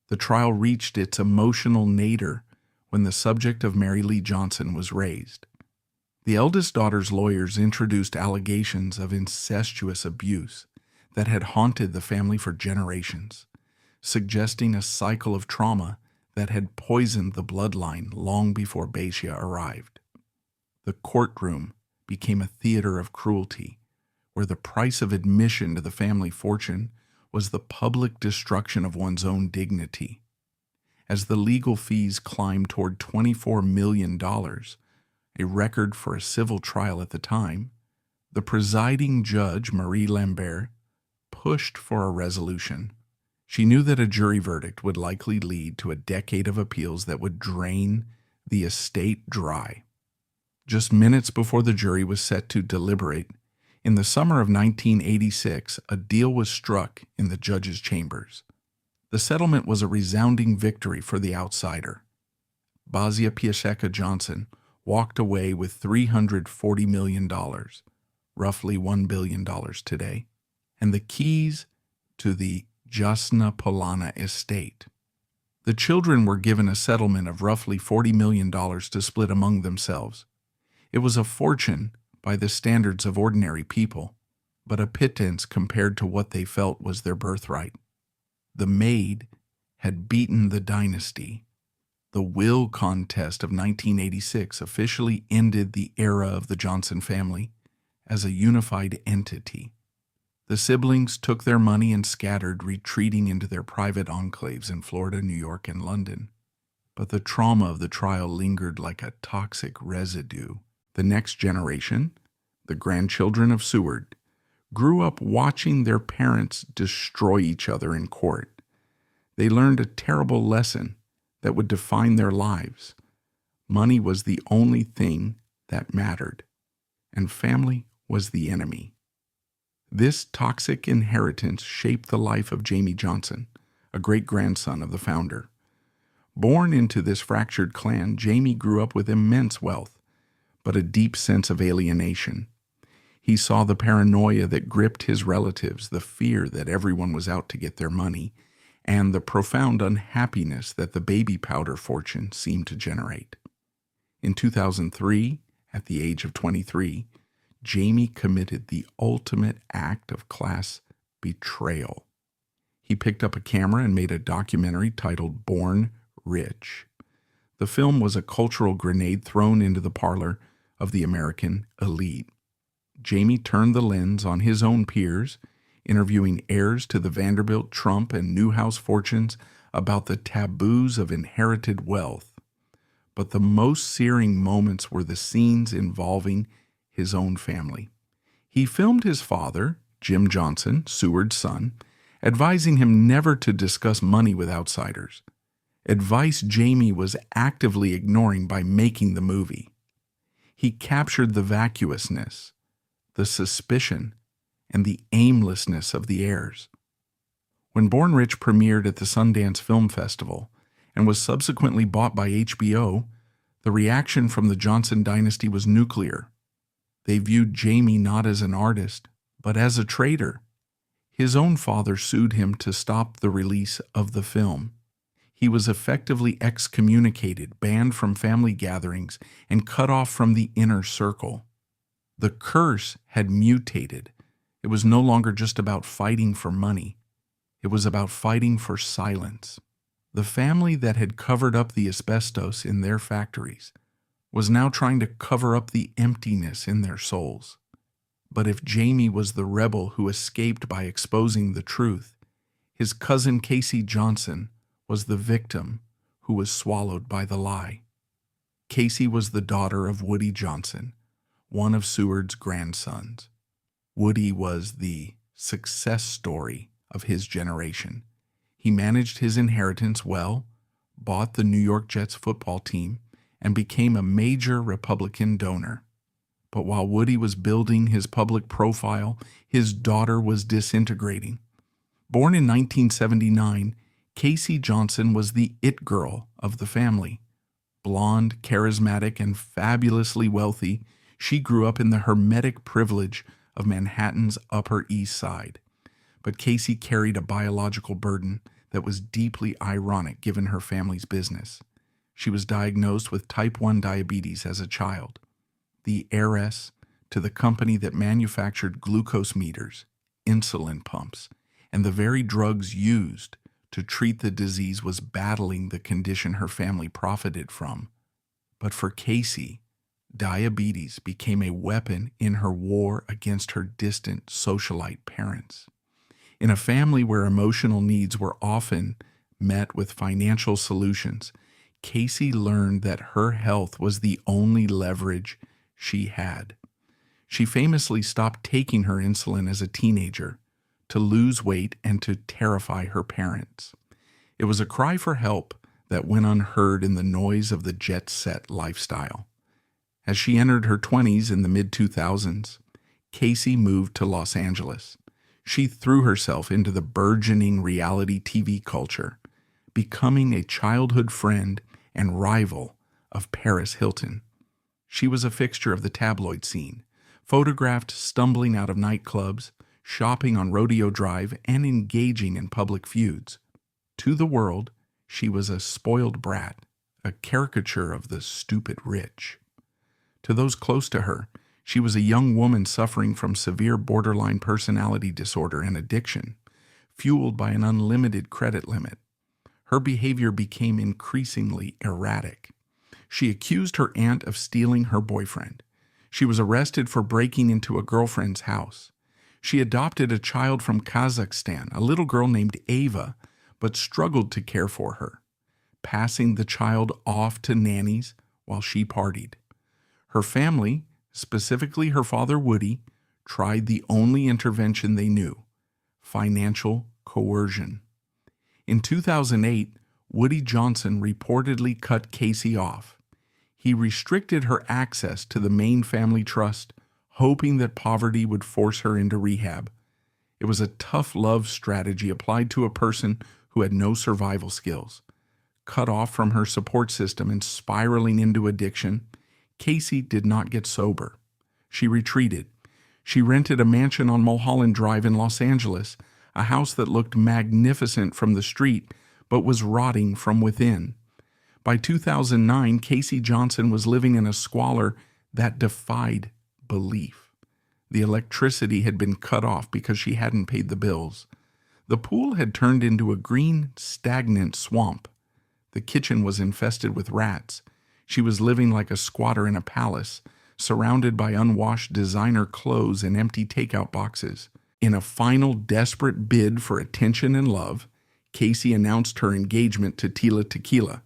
The trial reached its emotional nadir when the subject of Mary Lee Johnson was raised. The eldest daughter's lawyers introduced allegations of incestuous abuse that had haunted the family for generations, suggesting a cycle of trauma that had poisoned the bloodline long before Basia arrived. The courtroom became a theater of cruelty, where the price of admission to the family fortune was the public destruction of one's own dignity. As the legal fees climbed toward $24 million, a record for a civil trial at the time, the presiding judge, Marie Lambert, pushed for a resolution. She knew that a jury verdict would likely lead to a decade of appeals that would drain the estate dry. Just minutes before the jury was set to deliberate, in the summer of 1986, a deal was struck in the judge's chambers. The settlement was a resounding victory for the outsider. Basia Piasecka Johnson walked away with $340 million, roughly $1 billion today, and the keys to the Jasna Polana estate. The children were given a settlement of roughly $40 million to split among themselves. It was a fortune by the standards of ordinary people, but a pittance compared to what they felt was their birthright. The maid had beaten the dynasty. The will contest of 1986 officially ended the era of the Johnson family as a unified entity. The siblings took their money and scattered, retreating into their private enclaves in Florida, New York, and London. But the trauma of the trial lingered like a toxic residue. The next generation, the grandchildren of Seward, grew up watching their parents destroy each other in court. They learned a terrible lesson that would define their lives. Money was the only thing that mattered, and family was the enemy. This toxic inheritance shaped the life of Jamie Johnson, a great-grandson of the founder. Born into this fractured clan, Jamie grew up with immense wealth, but a deep sense of alienation. He saw the paranoia that gripped his relatives, the fear that everyone was out to get their money, and the profound unhappiness that the baby powder fortune seemed to generate. In 2003, at the age of 23, Jamie committed the ultimate act of class betrayal. He picked up a camera and made a documentary titled Born Rich. The film was a cultural grenade thrown into the parlor of the American elite. Jamie turned the lens on his own peers, interviewing heirs to the Vanderbilt, Trump, and Newhouse fortunes about the taboos of inherited wealth. But the most searing moments were the scenes involving his own family. He filmed his father, Jim Johnson, Seward's son, advising him never to discuss money with outsiders, advice Jamie was actively ignoring by making the movie. He captured the vacuousness, the suspicion, and the aimlessness of the heirs. When Born Rich premiered at the Sundance Film Festival and was subsequently bought by HBO, the reaction from the Johnson dynasty was nuclear. They viewed Jamie not as an artist, but as a traitor. His own father sued him to stop the release of the film. He was effectively excommunicated, banned from family gatherings, and cut off from the inner circle. The curse had mutated. It was no longer just about fighting for money. It was about fighting for silence. The family that had covered up the asbestos in their factories was now trying to cover up the emptiness in their souls. But if Jamie was the rebel who escaped by exposing the truth, his cousin Casey Johnson was the victim who was swallowed by the lie. Casey was the daughter of Woody Johnson, one of Seward's grandsons. Woody was the success story of his generation. He managed his inheritance well, bought the New York Jets football team, and became a major Republican donor. But while Woody was building his public profile, his daughter was disintegrating. Born in 1979, Casey Johnson was the it girl of the family. Blonde, charismatic, and fabulously wealthy, she grew up in the hermetic privilege of Manhattan's Upper East Side. But Casey carried a biological burden that was deeply ironic given her family's business. She was diagnosed with type 1 diabetes as a child. The heiress to the company that manufactured glucose meters, insulin pumps, and the very drugs used to treat the disease was battling the condition her family profited from. But for Casey, diabetes became a weapon in her war against her distant socialite parents. In a family where emotional needs were often met with financial solutions, Casey learned that her health was the only leverage she had. She famously stopped taking her insulin as a teenager to lose weight and to terrify her parents. It was a cry for help that went unheard in the noise of the jet-set lifestyle. As she entered her 20s in the mid-2000s, Casey moved to Los Angeles. She threw herself into the burgeoning reality TV culture, becoming a childhood friend and rival of Paris Hilton. She was a fixture of the tabloid scene, photographed stumbling out of nightclubs, shopping on Rodeo Drive, and engaging in public feuds. To the world, she was a spoiled brat, a caricature of the stupid rich. To those close to her, she was a young woman suffering from severe borderline personality disorder and addiction, fueled by an unlimited credit limit. Her behavior became increasingly erratic. She accused her aunt of stealing her boyfriend. She was arrested for breaking into a girlfriend's house. She adopted a child from Kazakhstan, a little girl named Ava, but struggled to care for her, passing the child off to nannies while she partied. Her family, specifically her father Woody, tried the only intervention they knew: financial coercion. In 2008, Woody Johnson reportedly cut Casey off. He restricted her access to the main family trust, hoping that poverty would force her into rehab. It was a tough love strategy applied to a person who had no survival skills. Cut off from her support system and spiraling into addiction, Casey did not get sober. She retreated. She rented a mansion on Mulholland Drive in Los Angeles, a house that looked magnificent from the street but was rotting from within. By 2009, Casey Johnson was living in a squalor that defied belief. The electricity had been cut off because she hadn't paid the bills. The pool had turned into a green, stagnant swamp. The kitchen was infested with rats. She was living like a squatter in a palace, surrounded by unwashed designer clothes and empty takeout boxes. In a final desperate bid for attention and love, Casey announced her engagement to Tila Tequila,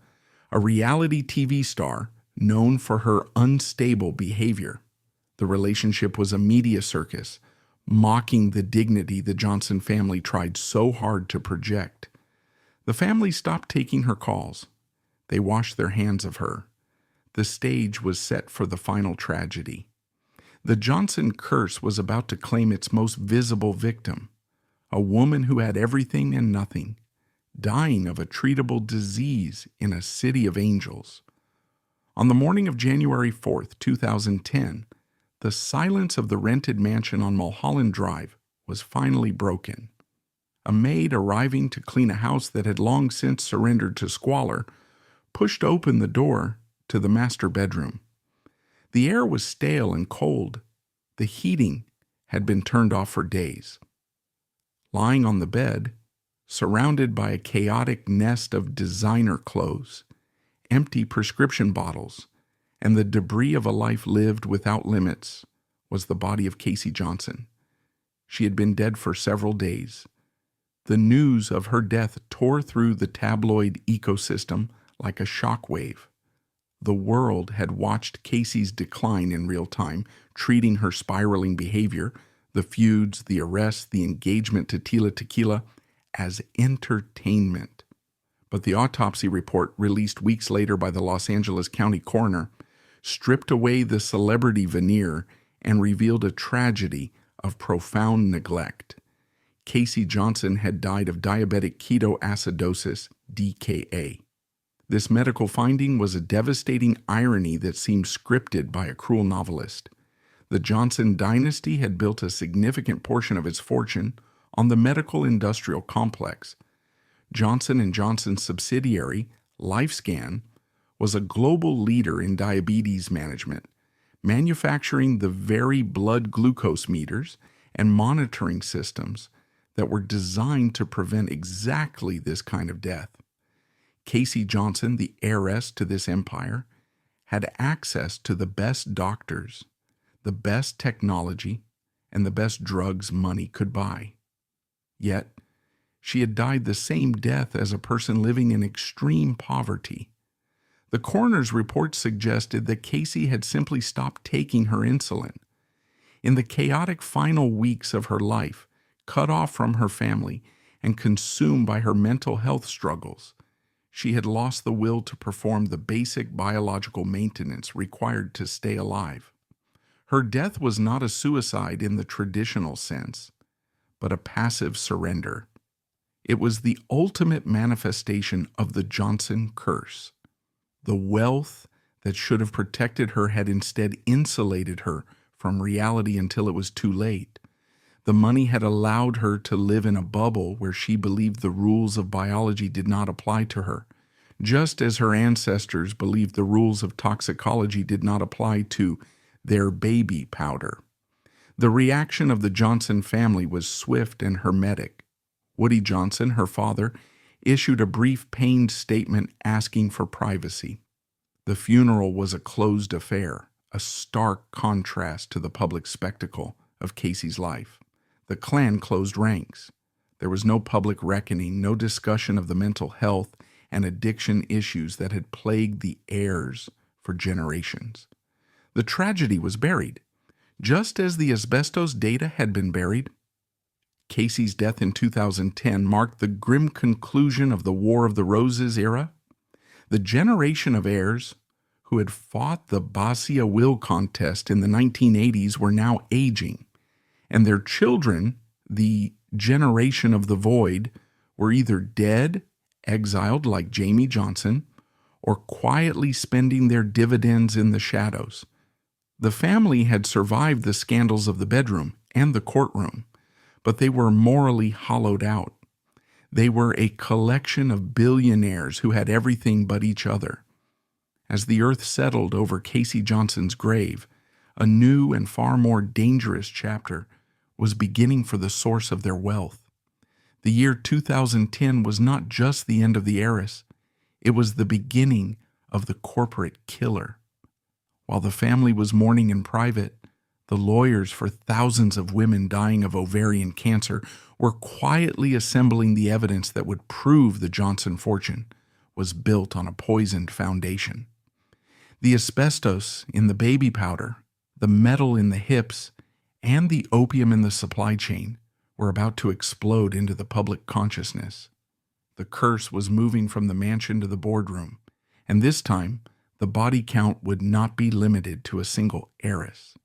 a reality TV star known for her unstable behavior. The relationship was a media circus, mocking the dignity the Johnson family tried so hard to project. The family stopped taking her calls. They washed their hands of her. The stage was set for the final tragedy. The Johnson curse was about to claim its most visible victim, a woman who had everything and nothing, dying of a treatable disease in a city of angels. On the morning of January 4th, 2010, the silence of the rented mansion on Mulholland Drive was finally broken. A maid arriving to clean a house that had long since surrendered to squalor pushed open the door to the master bedroom. The air was stale and cold. The heating had been turned off for days. Lying on the bed, surrounded by a chaotic nest of designer clothes, empty prescription bottles, and the debris of a life lived without limits, was the body of Casey Johnson. She had been dead for several days. The news of her death tore through the tabloid ecosystem like a shockwave. The world had watched Casey's decline in real time, treating her spiraling behavior, the feuds, the arrests, the engagement to Tila Tequila, as entertainment. But the autopsy report, released weeks later by the Los Angeles County coroner, stripped away the celebrity veneer and revealed a tragedy of profound neglect. Casey Johnson had died of diabetic ketoacidosis, DKA. This medical finding was a devastating irony that seemed scripted by a cruel novelist. The Johnson dynasty had built a significant portion of its fortune on the medical industrial complex. Johnson & Johnson's subsidiary, LifeScan, was a global leader in diabetes management, manufacturing the very blood glucose meters and monitoring systems that were designed to prevent exactly this kind of death. Casey Johnson, the heiress to this empire, had access to the best doctors, the best technology, and the best drugs money could buy. Yet, she had died the same death as a person living in extreme poverty. The coroner's report suggested that Casey had simply stopped taking her insulin. In the chaotic final weeks of her life, cut off from her family and consumed by her mental health struggles, she had lost the will to perform the basic biological maintenance required to stay alive. Her death was not a suicide in the traditional sense, but a passive surrender. It was the ultimate manifestation of the Johnson curse. The wealth that should have protected her had instead insulated her from reality until it was too late. The money had allowed her to live in a bubble where she believed the rules of biology did not apply to her, just as her ancestors believed the rules of toxicology did not apply to their baby powder. The reaction of the Johnson family was swift and hermetic. Woody Johnson, her father, issued a brief, pained statement asking for privacy. The funeral was a closed affair, a stark contrast to the public spectacle of Casey's life. The clan closed ranks. There was no public reckoning, no discussion of the mental health and addiction issues that had plagued the heirs for generations. The tragedy was buried, just as the asbestos data had been buried. Casey's death in 2010 marked the grim conclusion of the War of the Roses era. The generation of heirs who had fought the Basia will contest in the 1980s were now aging, and their children, the generation of the void, were either dead, exiled like Jamie Johnson, or quietly spending their dividends in the shadows. The family had survived the scandals of the bedroom and the courtroom, but they were morally hollowed out. They were a collection of billionaires who had everything but each other. As the earth settled over Casey Johnson's grave, a new and far more dangerous chapter was beginning for the source of their wealth. The year 2010 was not just the end of the heiress, it was the beginning of the corporate killer. While the family was mourning in private, the lawyers for thousands of women dying of ovarian cancer were quietly assembling the evidence that would prove the Johnson fortune was built on a poisoned foundation. The asbestos in the baby powder, the metal in the hips, and the opium in the supply chain were about to explode into the public consciousness. The curse was moving from the mansion to the boardroom, and this time the body count would not be limited to a single heiress.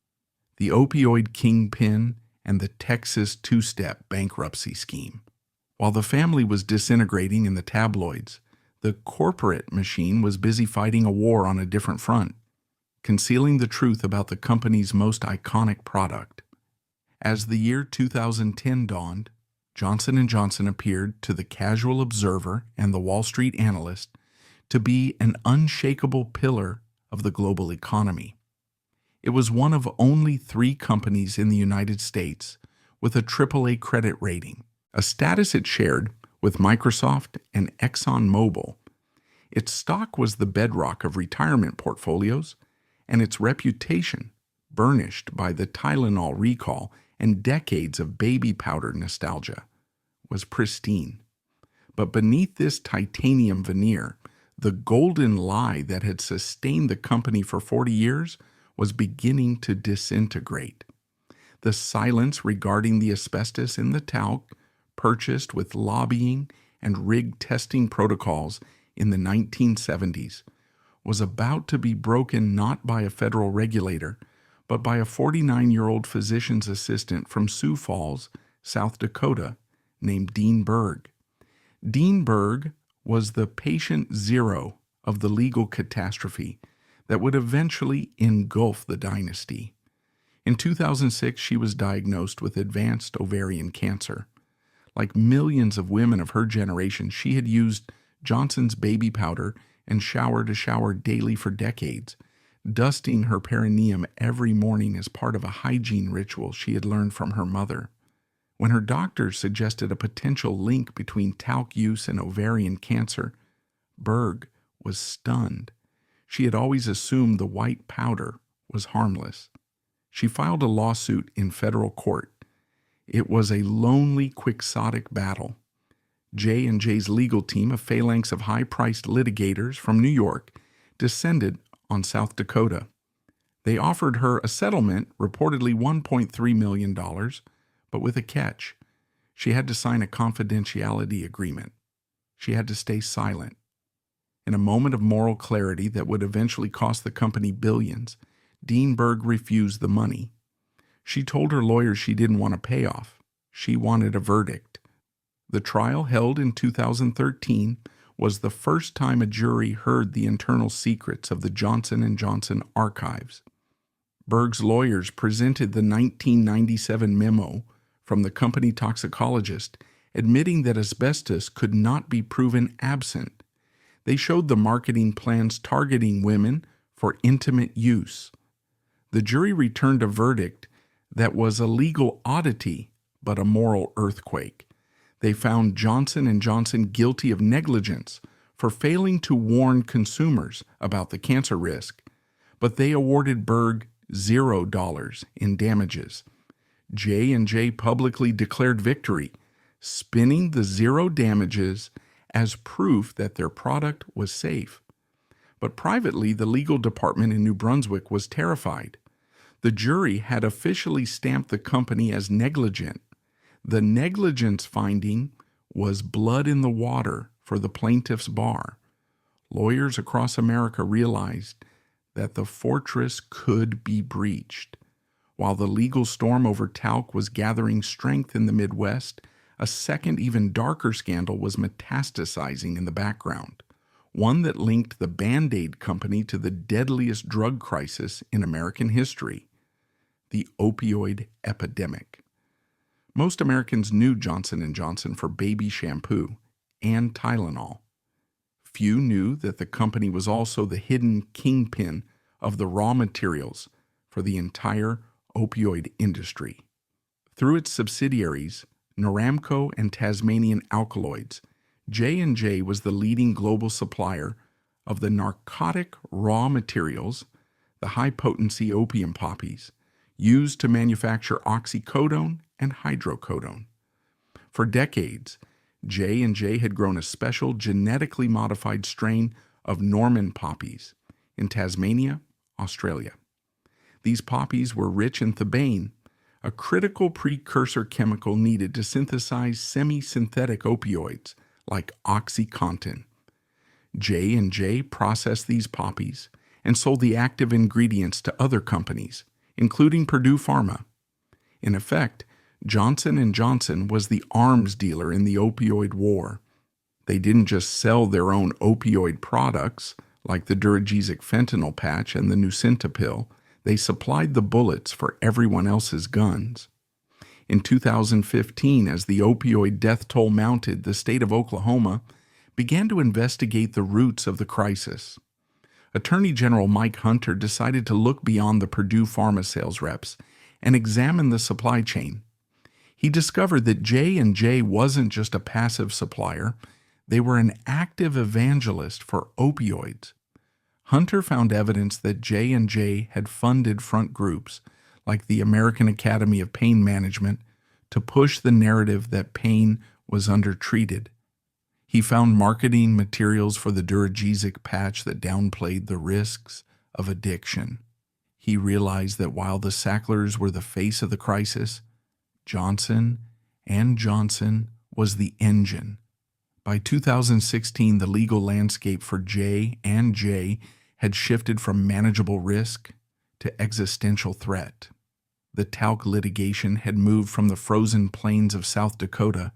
The opioid kingpin and the Texas two-step bankruptcy scheme. While the family was disintegrating in the tabloids, the corporate machine was busy fighting a war on a different front, concealing the truth about the company's most iconic product. As the year 2010 dawned, Johnson & Johnson appeared to the casual observer and the Wall Street analyst to be an unshakable pillar of the global economy. It was one of only 3 companies in the United States with a AAA credit rating, a status it shared with Microsoft and ExxonMobil. Its stock was the bedrock of retirement portfolios, and its reputation, burnished by the Tylenol recall and decades of baby powder nostalgia, was pristine. But beneath this titanium veneer, the golden lie that had sustained the company for 40 years was beginning to disintegrate. The silence regarding the asbestos in the talc, purchased with lobbying and rigged testing protocols in the 1970s, was about to be broken not by a federal regulator, but by a 49-year-old physician's assistant from Sioux Falls, South Dakota, named Dean Berg. Dean Berg was the patient zero of the legal catastrophe that would eventually engulf the dynasty. In 2006, she was diagnosed with advanced ovarian cancer. Like millions of women of her generation, she had used Johnson's baby powder and shower to shower daily for decades, dusting her perineum every morning as part of a hygiene ritual she had learned from her mother. When her doctor suggested a potential link between talc use and ovarian cancer, Berg was stunned. She had always assumed the white powder was harmless. She filed a lawsuit in federal court. It was a lonely, quixotic battle. J&J's legal team, a phalanx of high-priced litigators from New York, descended on South Dakota. They offered her a settlement, reportedly $1.3 million, but with a catch. She had to sign a confidentiality agreement. She had to stay silent. In a moment of moral clarity that would eventually cost the company billions, Dean Berg refused the money. She told her lawyers she didn't want a payoff. She wanted a verdict. The trial, held in 2013, was the first time a jury heard the internal secrets of the Johnson & Johnson archives. Berg's lawyers presented the 1997 memo from the company toxicologist admitting that asbestos could not be proven absent. They showed the marketing plans targeting women for intimate use. The jury returned a verdict that was a legal oddity but a moral earthquake. They found Johnson & Johnson guilty of negligence for failing to warn consumers about the cancer risk, but they awarded Berg $0 in damages. J&J publicly declared victory, spinning the zero damages as proof that their product was safe. But privately, the legal department in New Brunswick was terrified. The jury had officially stamped the company as negligent. The negligence finding was blood in the water for the plaintiff's bar. Lawyers across America realized that the fortress could be breached. While the legal storm over talc was gathering strength in the Midwest, a second, even darker scandal was metastasizing in the background, one that linked the Band-Aid company to the deadliest drug crisis in American history, the opioid epidemic. Most Americans knew Johnson & Johnson for baby shampoo and Tylenol. Few knew that the company was also the hidden kingpin of the raw materials for the entire opioid industry. Through its subsidiaries, Noramco and Tasmanian Alkaloids, J&J was the leading global supplier of the narcotic raw materials, the high-potency opium poppies, used to manufacture oxycodone and hydrocodone. For decades, J&J had grown a special genetically modified strain of Norman poppies in Tasmania, Australia. These poppies were rich in thebaine, a critical precursor chemical needed to synthesize semi-synthetic opioids like OxyContin. J&J processed these poppies and sold the active ingredients to other companies, including Purdue Pharma. In effect, Johnson & Johnson was the arms dealer in the opioid war. They didn't just sell their own opioid products, like the Duragesic fentanyl patch and the Nucynta pill. They supplied the bullets for everyone else's guns. In 2015, as the opioid death toll mounted, the state of Oklahoma began to investigate the roots of the crisis. Attorney General Mike Hunter decided to look beyond the Purdue Pharma sales reps and examine the supply chain. He discovered that J&J wasn't just a passive supplier, they were an active evangelist for opioids. Hunter found evidence that J&J had funded front groups like the American Academy of Pain Management to push the narrative that pain was undertreated. He found marketing materials for the Duragesic patch that downplayed the risks of addiction. He realized that while the Sacklers were the face of the crisis, Johnson & Johnson was the engine. By 2016, the legal landscape for J&J had shifted from manageable risk to existential threat. The talc litigation had moved from the frozen plains of South Dakota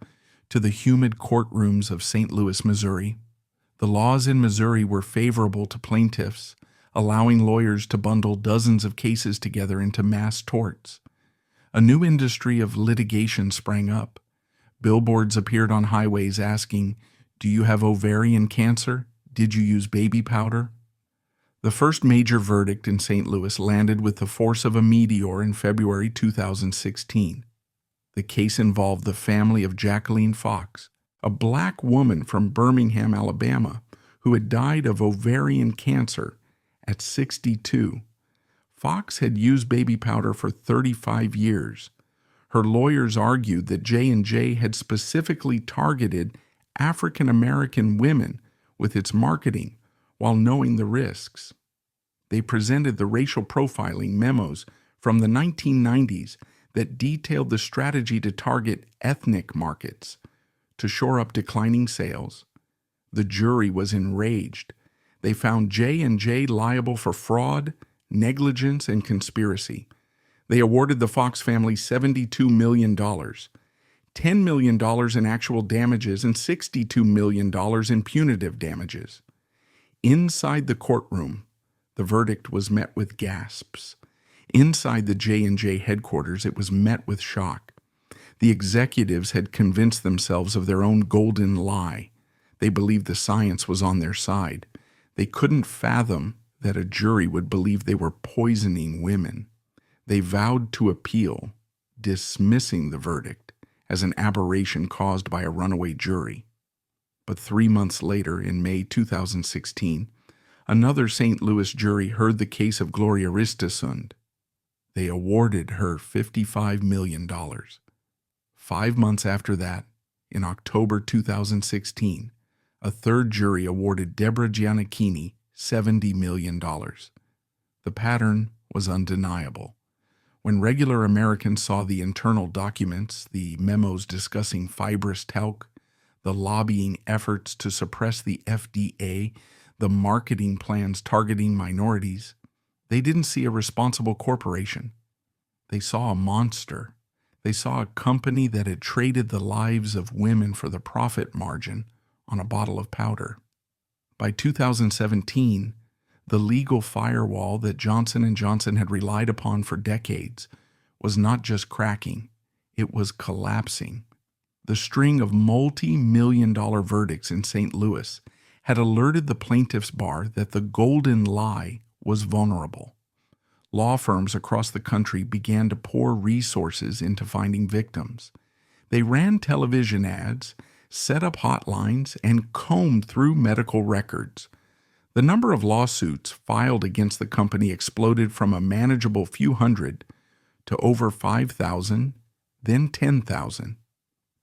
to the humid courtrooms of St. Louis, Missouri. The laws in Missouri were favorable to plaintiffs, allowing lawyers to bundle dozens of cases together into mass torts. A new industry of litigation sprang up. Billboards appeared on highways asking, "Do you have ovarian cancer? Did you use baby powder?" The first major verdict in St. Louis landed with the force of a meteor in February 2016. The case involved the family of Jacqueline Fox, a black woman from Birmingham, Alabama, who had died of ovarian cancer at 62. Fox had used baby powder for 35 years. Her lawyers argued that J&J had specifically targeted African American women with its marketing while knowing the risks. They presented the racial profiling memos from the 1990s that detailed the strategy to target ethnic markets to shore up declining sales. The jury was enraged. They found J&J liable for fraud, negligence, and conspiracy. They awarded the Fox family $72 million, $10 million in actual damages, and $62 million in punitive damages. Inside the courtroom, the verdict was met with gasps. Inside the J&J headquarters, it was met with shock. The executives had convinced themselves of their own golden lie. They believed the science was on their side. They couldn't fathom that a jury would believe they were poisoning women. They vowed to appeal, dismissing the verdict as an aberration caused by a runaway jury. But 3 months later, in May 2016, another St. Louis jury heard the case of Gloria Ristasund. They awarded her $55 million. 5 months after that, in October 2016, a third jury awarded Deborah Giannichini $70 million. The pattern was undeniable. When regular Americans saw the internal documents, the memos discussing fibrous talc, the lobbying efforts to suppress the FDA, the marketing plans targeting minorities, they didn't see a responsible corporation. They saw a monster. They saw a company that had traded the lives of women for the profit margin on a bottle of powder. By 2017, the legal firewall that Johnson & Johnson had relied upon for decades was not just cracking, it was collapsing. The string of multi-million-dollar verdicts in St. Louis had alerted the plaintiff's bar that the golden lie was vulnerable. Law firms across the country began to pour resources into finding victims. They ran television ads, set up hotlines, and combed through medical records. The number of lawsuits filed against the company exploded from a manageable few hundred to over 5,000, then 10,000.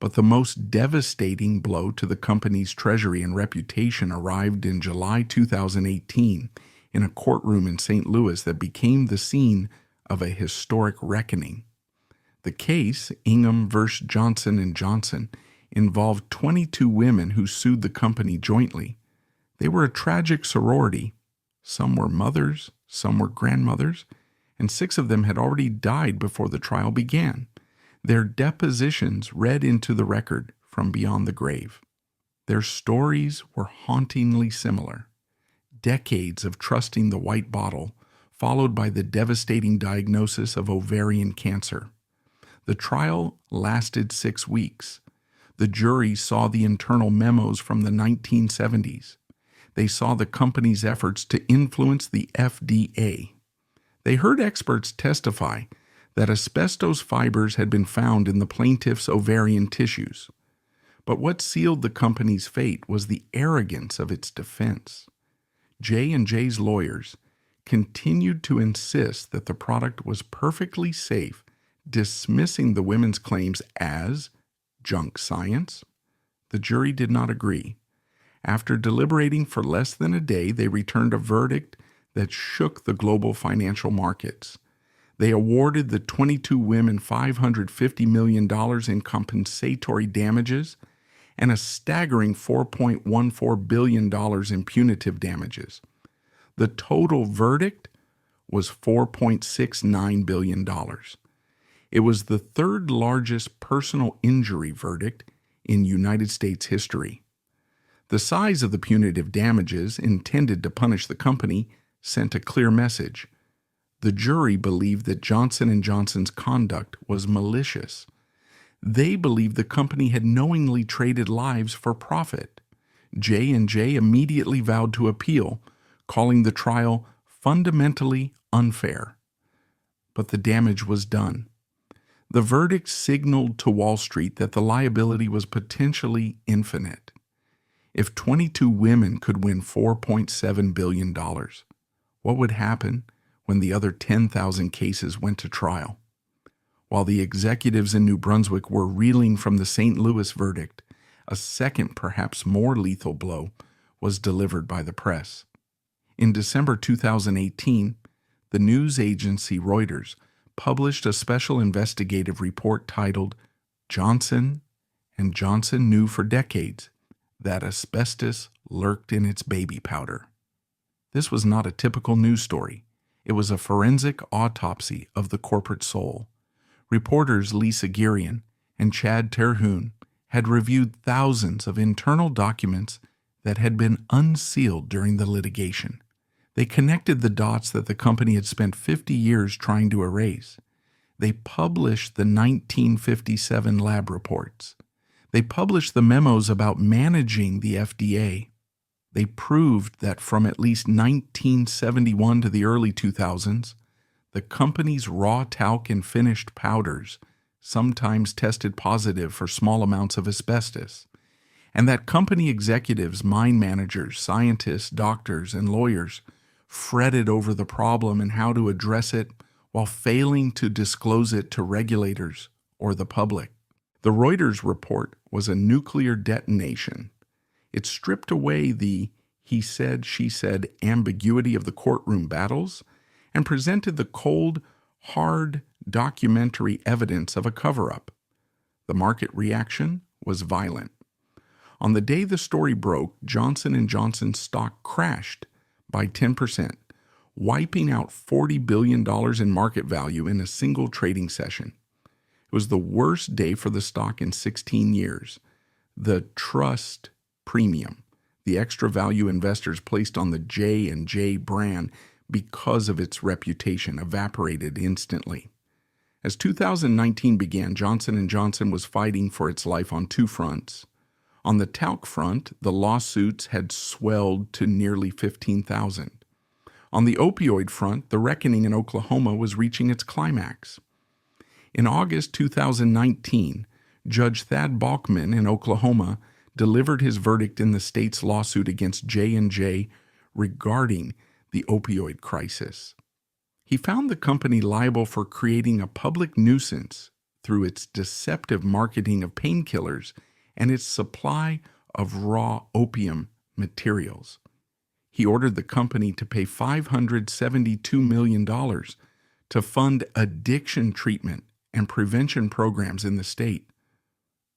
But the most devastating blow to the company's treasury and reputation arrived in July 2018 in a courtroom in St. Louis that became the scene of a historic reckoning. The case, Ingham v. Johnson & Johnson, involved 22 women who sued the company jointly. They were a tragic sorority. Some were mothers, some were grandmothers, and 6 of them had already died before the trial began. Their depositions read into the record from beyond the grave. Their stories were hauntingly similar. Decades of trusting the white bottle, followed by the devastating diagnosis of ovarian cancer. The trial lasted 6 weeks. The jury saw the internal memos from the 1970s. They saw the company's efforts to influence the FDA. They heard experts testify that asbestos fibers had been found in the plaintiff's ovarian tissues. But what sealed the company's fate was the arrogance of its defense. J&J's lawyers continued to insist that the product was perfectly safe, dismissing the women's claims as junk science. The jury did not agree. After deliberating for less than a day, they returned a verdict that shook the global financial markets. They awarded the 22 women $550 million in compensatory damages and a staggering $4.14 billion in punitive damages. The total verdict was $4.69 billion. It was the 3rd largest personal injury verdict in United States history. The size of the punitive damages intended to punish the company sent a clear message. The jury believed that Johnson & Johnson's conduct was malicious. They believed the company had knowingly traded lives for profit. J&J immediately vowed to appeal, calling the trial fundamentally unfair. But the damage was done. The verdict signaled to Wall Street that the liability was potentially infinite. If 22 women could win $4.7 billion, what would happen when the other 10,000 cases went to trial? While the executives in New Brunswick were reeling from the St. Louis verdict, a second, perhaps more lethal blow was delivered by the press. In December 2018, the news agency Reuters published a special investigative report titled "Johnson & Johnson Knew for Decades that Asbestos Lurked in Its Baby Powder." This was not a typical news story. It was a forensic autopsy of the corporate soul. Reporters Lisa Girian and Chad Terhune had reviewed thousands of internal documents that had been unsealed during the litigation. They connected the dots that the company had spent 50 years trying to erase. They published the 1957 lab reports. They published the memos about managing the FDA. They proved that from at least 1971 to the early 2000s, the company's raw talc and finished powders sometimes tested positive for small amounts of asbestos, and that company executives, mine managers, scientists, doctors, and lawyers fretted over the problem and how to address it while failing to disclose it to regulators or the public. The Reuters report was a nuclear detonation. It stripped away the he said, she said ambiguity of the courtroom battles and presented the cold, hard, documentary evidence of a cover-up. The market reaction was violent. On the day the story broke, Johnson & Johnson's stock crashed by 10%, wiping out $40 billion in market value in a single trading session. It was the worst day for the stock in 16 years. The trust premium, the extra value investors placed on the J&J brand because of its reputation, evaporated instantly. As 2019 began, Johnson & Johnson was fighting for its life on 2 fronts. On the talc front, the lawsuits had swelled to nearly 15,000. On the opioid front, the reckoning in Oklahoma was reaching its climax. In August 2019, Judge Thad Balkman in Oklahoma delivered his verdict in the state's lawsuit against J&J regarding the opioid crisis. He found the company liable for creating a public nuisance through its deceptive marketing of painkillers and its supply of raw opium materials. He ordered the company to pay $572 million to fund addiction treatment and prevention programs in the state.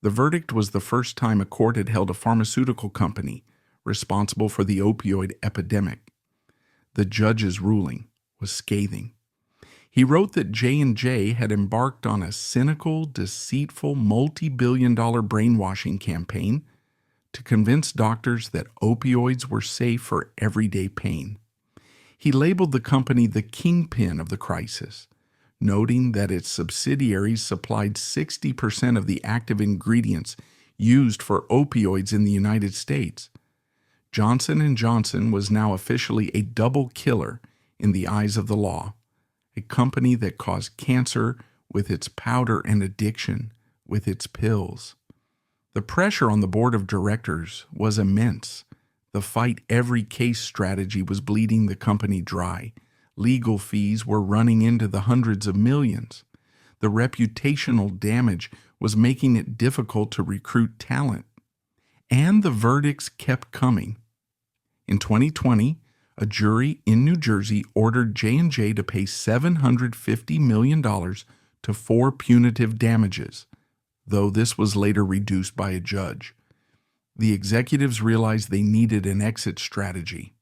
The verdict was the first time a court had held a pharmaceutical company responsible for the opioid epidemic. The judge's ruling was scathing. He wrote that J&J had embarked on a cynical, deceitful, multi-billion-dollar brainwashing campaign to convince doctors that opioids were safe for everyday pain. He labeled the company the kingpin of the crisis, noting that its subsidiaries supplied 60% of the active ingredients used for opioids in the United States. Johnson & Johnson was now officially a double killer in the eyes of the law, a company that caused cancer with its powder and addiction with its pills. The pressure on the board of directors was immense. The fight every case strategy was bleeding the company dry. Legal fees were running into the hundreds of millions. The reputational damage was making it difficult to recruit talent. And the verdicts kept coming. In 2020, a jury in New Jersey ordered J&J to pay $750 million to 4 punitive damages, though this was later reduced by a judge. The executives realized they needed an exit strategy.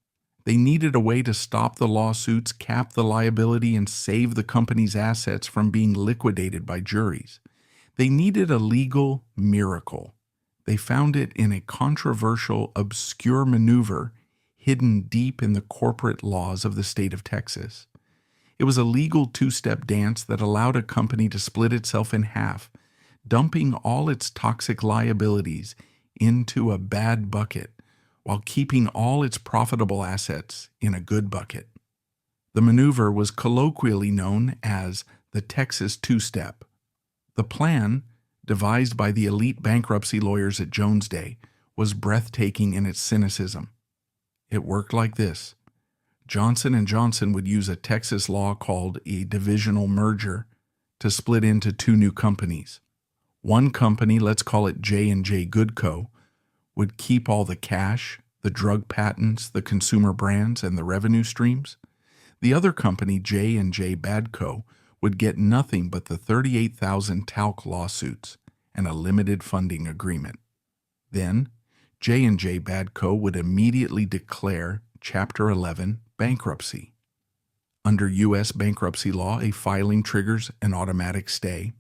They needed a way to stop the lawsuits, cap the liability, and save the company's assets from being liquidated by juries. They needed a legal miracle. They found it in a controversial, obscure maneuver hidden deep in the corporate laws of the state of Texas. It was a legal two-step dance that allowed a company to split itself in half, dumping all its toxic liabilities into a bad bucket while keeping all its profitable assets in a good bucket. The maneuver was colloquially known as the Texas two-step. The plan, devised by the elite bankruptcy lawyers at Jones Day, was breathtaking in its cynicism. It worked like this. Johnson & Johnson would use a Texas law called a divisional merger to split into 2 new companies. One company, let's call it J&J Good Co., would keep all the cash, the drug patents, the consumer brands, and the revenue streams. The other company, J&J Bad Co., would get nothing but the 38,000 talc lawsuits and a limited funding agreement. Then, J&J Bad Co. would immediately declare Chapter 11 bankruptcy. Under U.S. bankruptcy law, a filing triggers an automatic stay.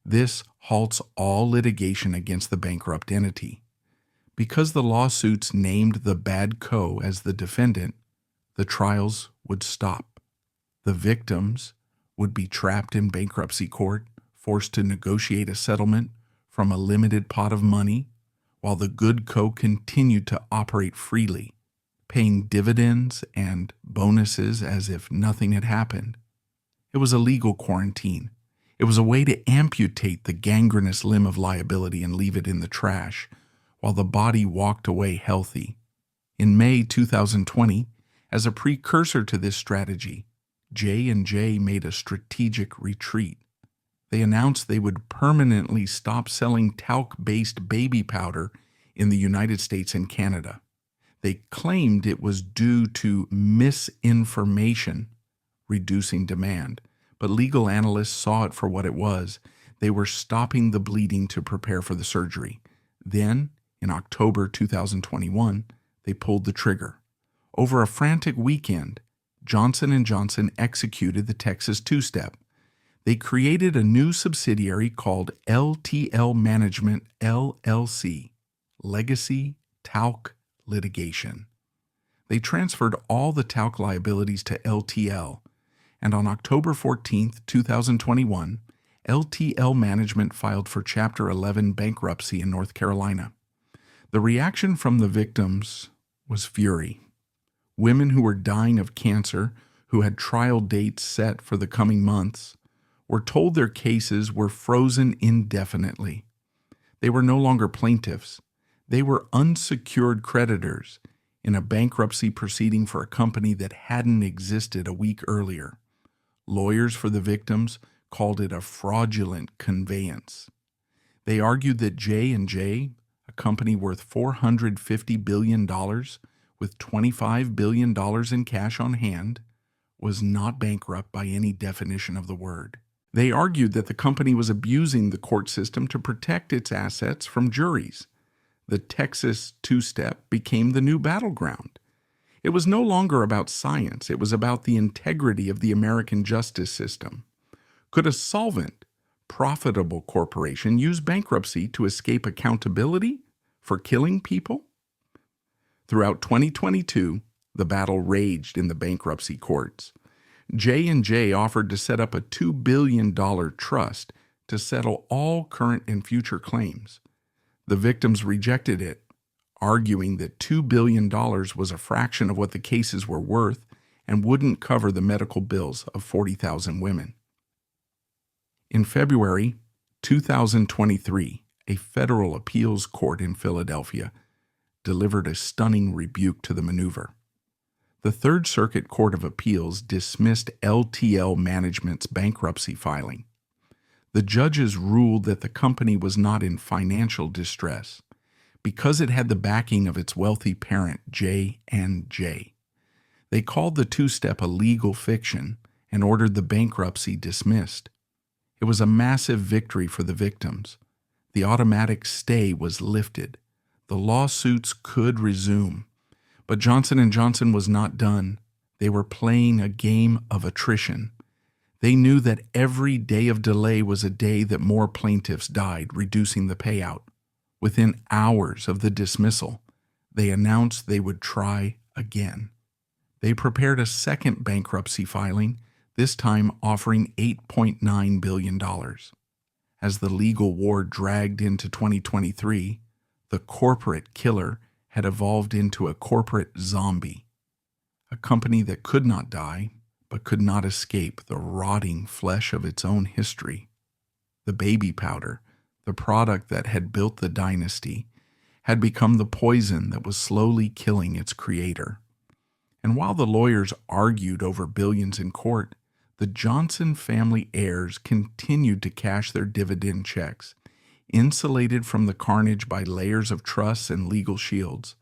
This halts all litigation against the bankrupt entity. Because the lawsuits named the Bad Co. as the defendant, the trials would stop. The victims would be trapped in bankruptcy court, forced to negotiate a settlement from a limited pot of money, while the Good Co. continued to operate freely, paying dividends and bonuses as if nothing had happened. It was a legal quarantine. It was a way to amputate the gangrenous limb of liability and leave it in the trash, while the body walked away healthy. In May 2020, as a precursor to this strategy, J&J made a strategic retreat. They announced they would permanently stop selling talc-based baby powder in the United States and Canada. They claimed it was due to misinformation reducing demand, but legal analysts saw it for what it was. They were stopping the bleeding to prepare for the surgery. Then, in October 2021, they pulled the trigger. Over a frantic weekend, Johnson & Johnson executed the Texas two-step. They created a new subsidiary called LTL Management LLC, Legacy Talc Litigation. They transferred all the talc liabilities to LTL, and on October 14, 2021, LTL Management filed for Chapter 11 bankruptcy in North Carolina. The reaction from the victims was fury. Women who were dying of cancer, who had trial dates set for the coming months, were told their cases were frozen indefinitely. They were no longer plaintiffs. They were unsecured creditors in a bankruptcy proceeding for a company that hadn't existed a week earlier. Lawyers for the victims called it a fraudulent conveyance. They argued that J&J, a company worth $450 billion with $25 billion in cash on hand, was not bankrupt by any definition of the word. They argued that the company was abusing the court system to protect its assets from juries. The Texas two-step became the new battleground. It was no longer about science. It was about the integrity of the American justice system. Could a solvent, profitable corporation use bankruptcy to escape accountability for killing people? Throughout 2022, the battle raged in the bankruptcy courts. J&J offered to set up a $2 billion trust to settle all current and future claims. The victims rejected it, arguing that $2 billion was a fraction of what the cases were worth and wouldn't cover the medical bills of 40,000 women. In February 2023, a federal appeals court in Philadelphia delivered a stunning rebuke to the maneuver. The Third Circuit Court of Appeals dismissed LTL Management's bankruptcy filing. The judges ruled that the company was not in financial distress because it had the backing of its wealthy parent, J&J. They called the two-step a legal fiction and ordered the bankruptcy dismissed. It was a massive victory for the victims. The automatic stay was lifted. The lawsuits could resume. But Johnson & Johnson was not done. They were playing a game of attrition. They knew that every day of delay was a day that more plaintiffs died, reducing the payout. Within hours of the dismissal, they announced they would try again. They prepared a second bankruptcy filing, this time offering $8.9 billion. As the legal war dragged into 2023, the corporate killer had evolved into a corporate zombie, a company that could not die but could not escape the rotting flesh of its own history. The baby powder, the product that had built the dynasty, had become the poison that was slowly killing its creator. And while the lawyers argued over billions in court, the Johnson family heirs continued to cash their dividend checks, insulated from the carnage by layers of trusts and legal shields,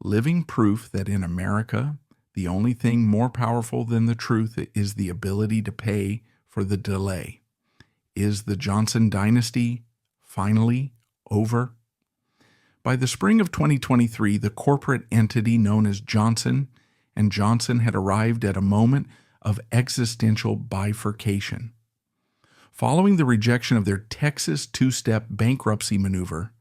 living proof that in America, the only thing more powerful than the truth is the ability to pay for the delay. Is the Johnson dynasty finally over? By the spring of 2023, the corporate entity known as Johnson & Johnson had arrived at a moment of existential bifurcation. Following the rejection of their Texas two-step bankruptcy maneuver,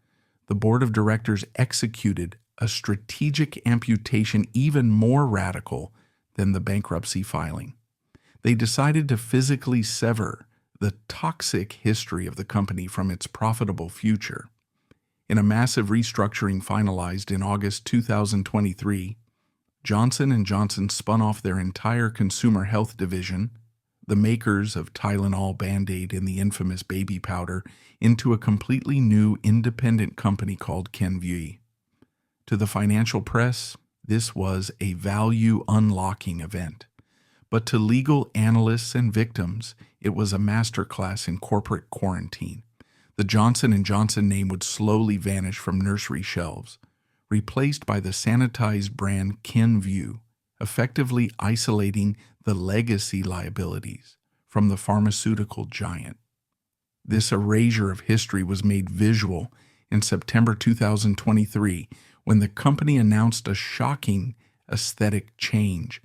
the board of directors executed a strategic amputation even more radical than the bankruptcy filing. They decided to physically sever the toxic history of the company from its profitable future. In a massive restructuring finalized in August 2023, Johnson & Johnson spun off their entire consumer health division, the makers of Tylenol, Band-Aid, and the infamous baby powder, into a completely new independent company called Kenvue. To the financial press, this was a value-unlocking event. But to legal analysts and victims, it was a masterclass in corporate quarantine. The Johnson & Johnson name would slowly vanish from nursery shelves, replaced by the sanitized brand Kenvue, effectively isolating the legacy liabilities from the pharmaceutical giant. This erasure of history was made visual in September 2023 when the company announced a shocking aesthetic change.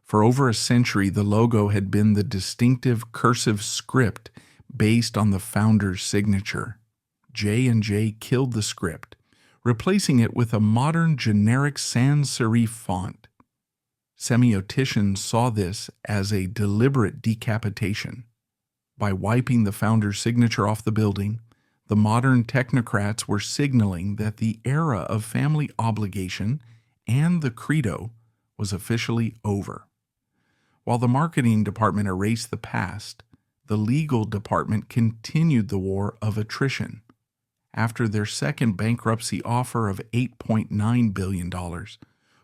For over a century, the logo had been the distinctive cursive script based on the founder's signature. J&J killed the script, replacing it with a modern generic sans serif font. Semioticians saw this as a deliberate decapitation. By wiping the founder's signature off the building, the modern technocrats were signaling that the era of family obligation and the credo was officially over. While the marketing department erased the past, the legal department continued the war of attrition. After their second bankruptcy offer of $8.9 billion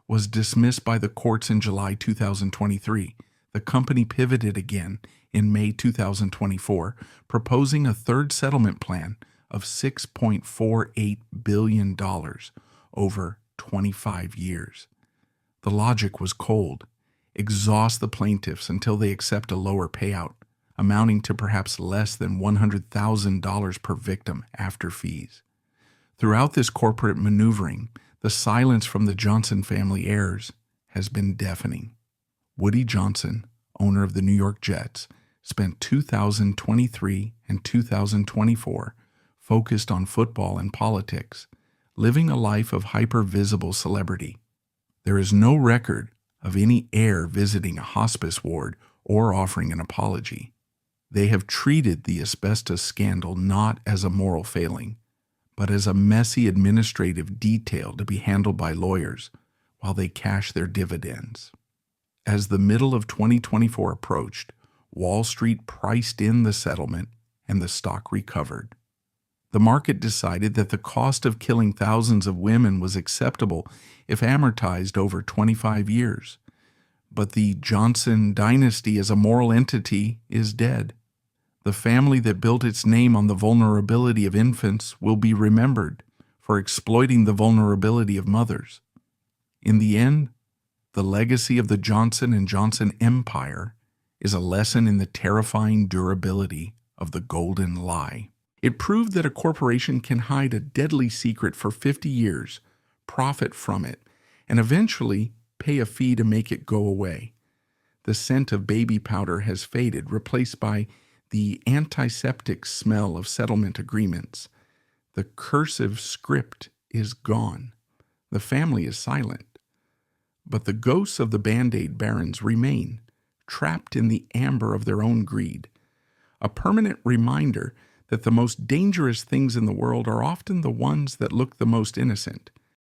was dismissed by the courts in July 2023, the company pivoted again, in May 2024, proposing a third settlement plan of $6.48 billion over 25 years. The logic was cold. Exhaust the plaintiffs until they accept a lower payout, amounting to perhaps less than $100,000 per victim after fees. Throughout this corporate maneuvering, the silence from the Johnson family heirs has been deafening. Woody Johnson, owner of the New York Jets, spent 2023 and 2024 focused on football and politics, living a life of hyper-visible celebrity. There is no record of any heir visiting a hospice ward or offering an apology. They have treated the asbestos scandal not as a moral failing, but as a messy administrative detail to be handled by lawyers while they cash their dividends. As the middle of 2024 approached, Wall Street priced in the settlement and the stock recovered. The market decided that the cost of killing thousands of women was acceptable if amortized over 25 years. But the Johnson dynasty as a moral entity is dead. The family that built its name on the vulnerability of infants will be remembered for exploiting the vulnerability of mothers. In the end, the legacy of the Johnson & Johnson empire is a lesson in the terrifying durability of the golden lie. It proved that a corporation can hide a deadly secret for 50 years, profit from it, and eventually pay a fee to make it go away. The scent of baby powder has faded, replaced by the antiseptic smell of settlement agreements. The cursive script is gone. The family is silent. But the ghosts of the Band-Aid barons remain, trapped in the amber of their own greed. A permanent reminder that the most dangerous things in the world are often the ones that look the most innocent.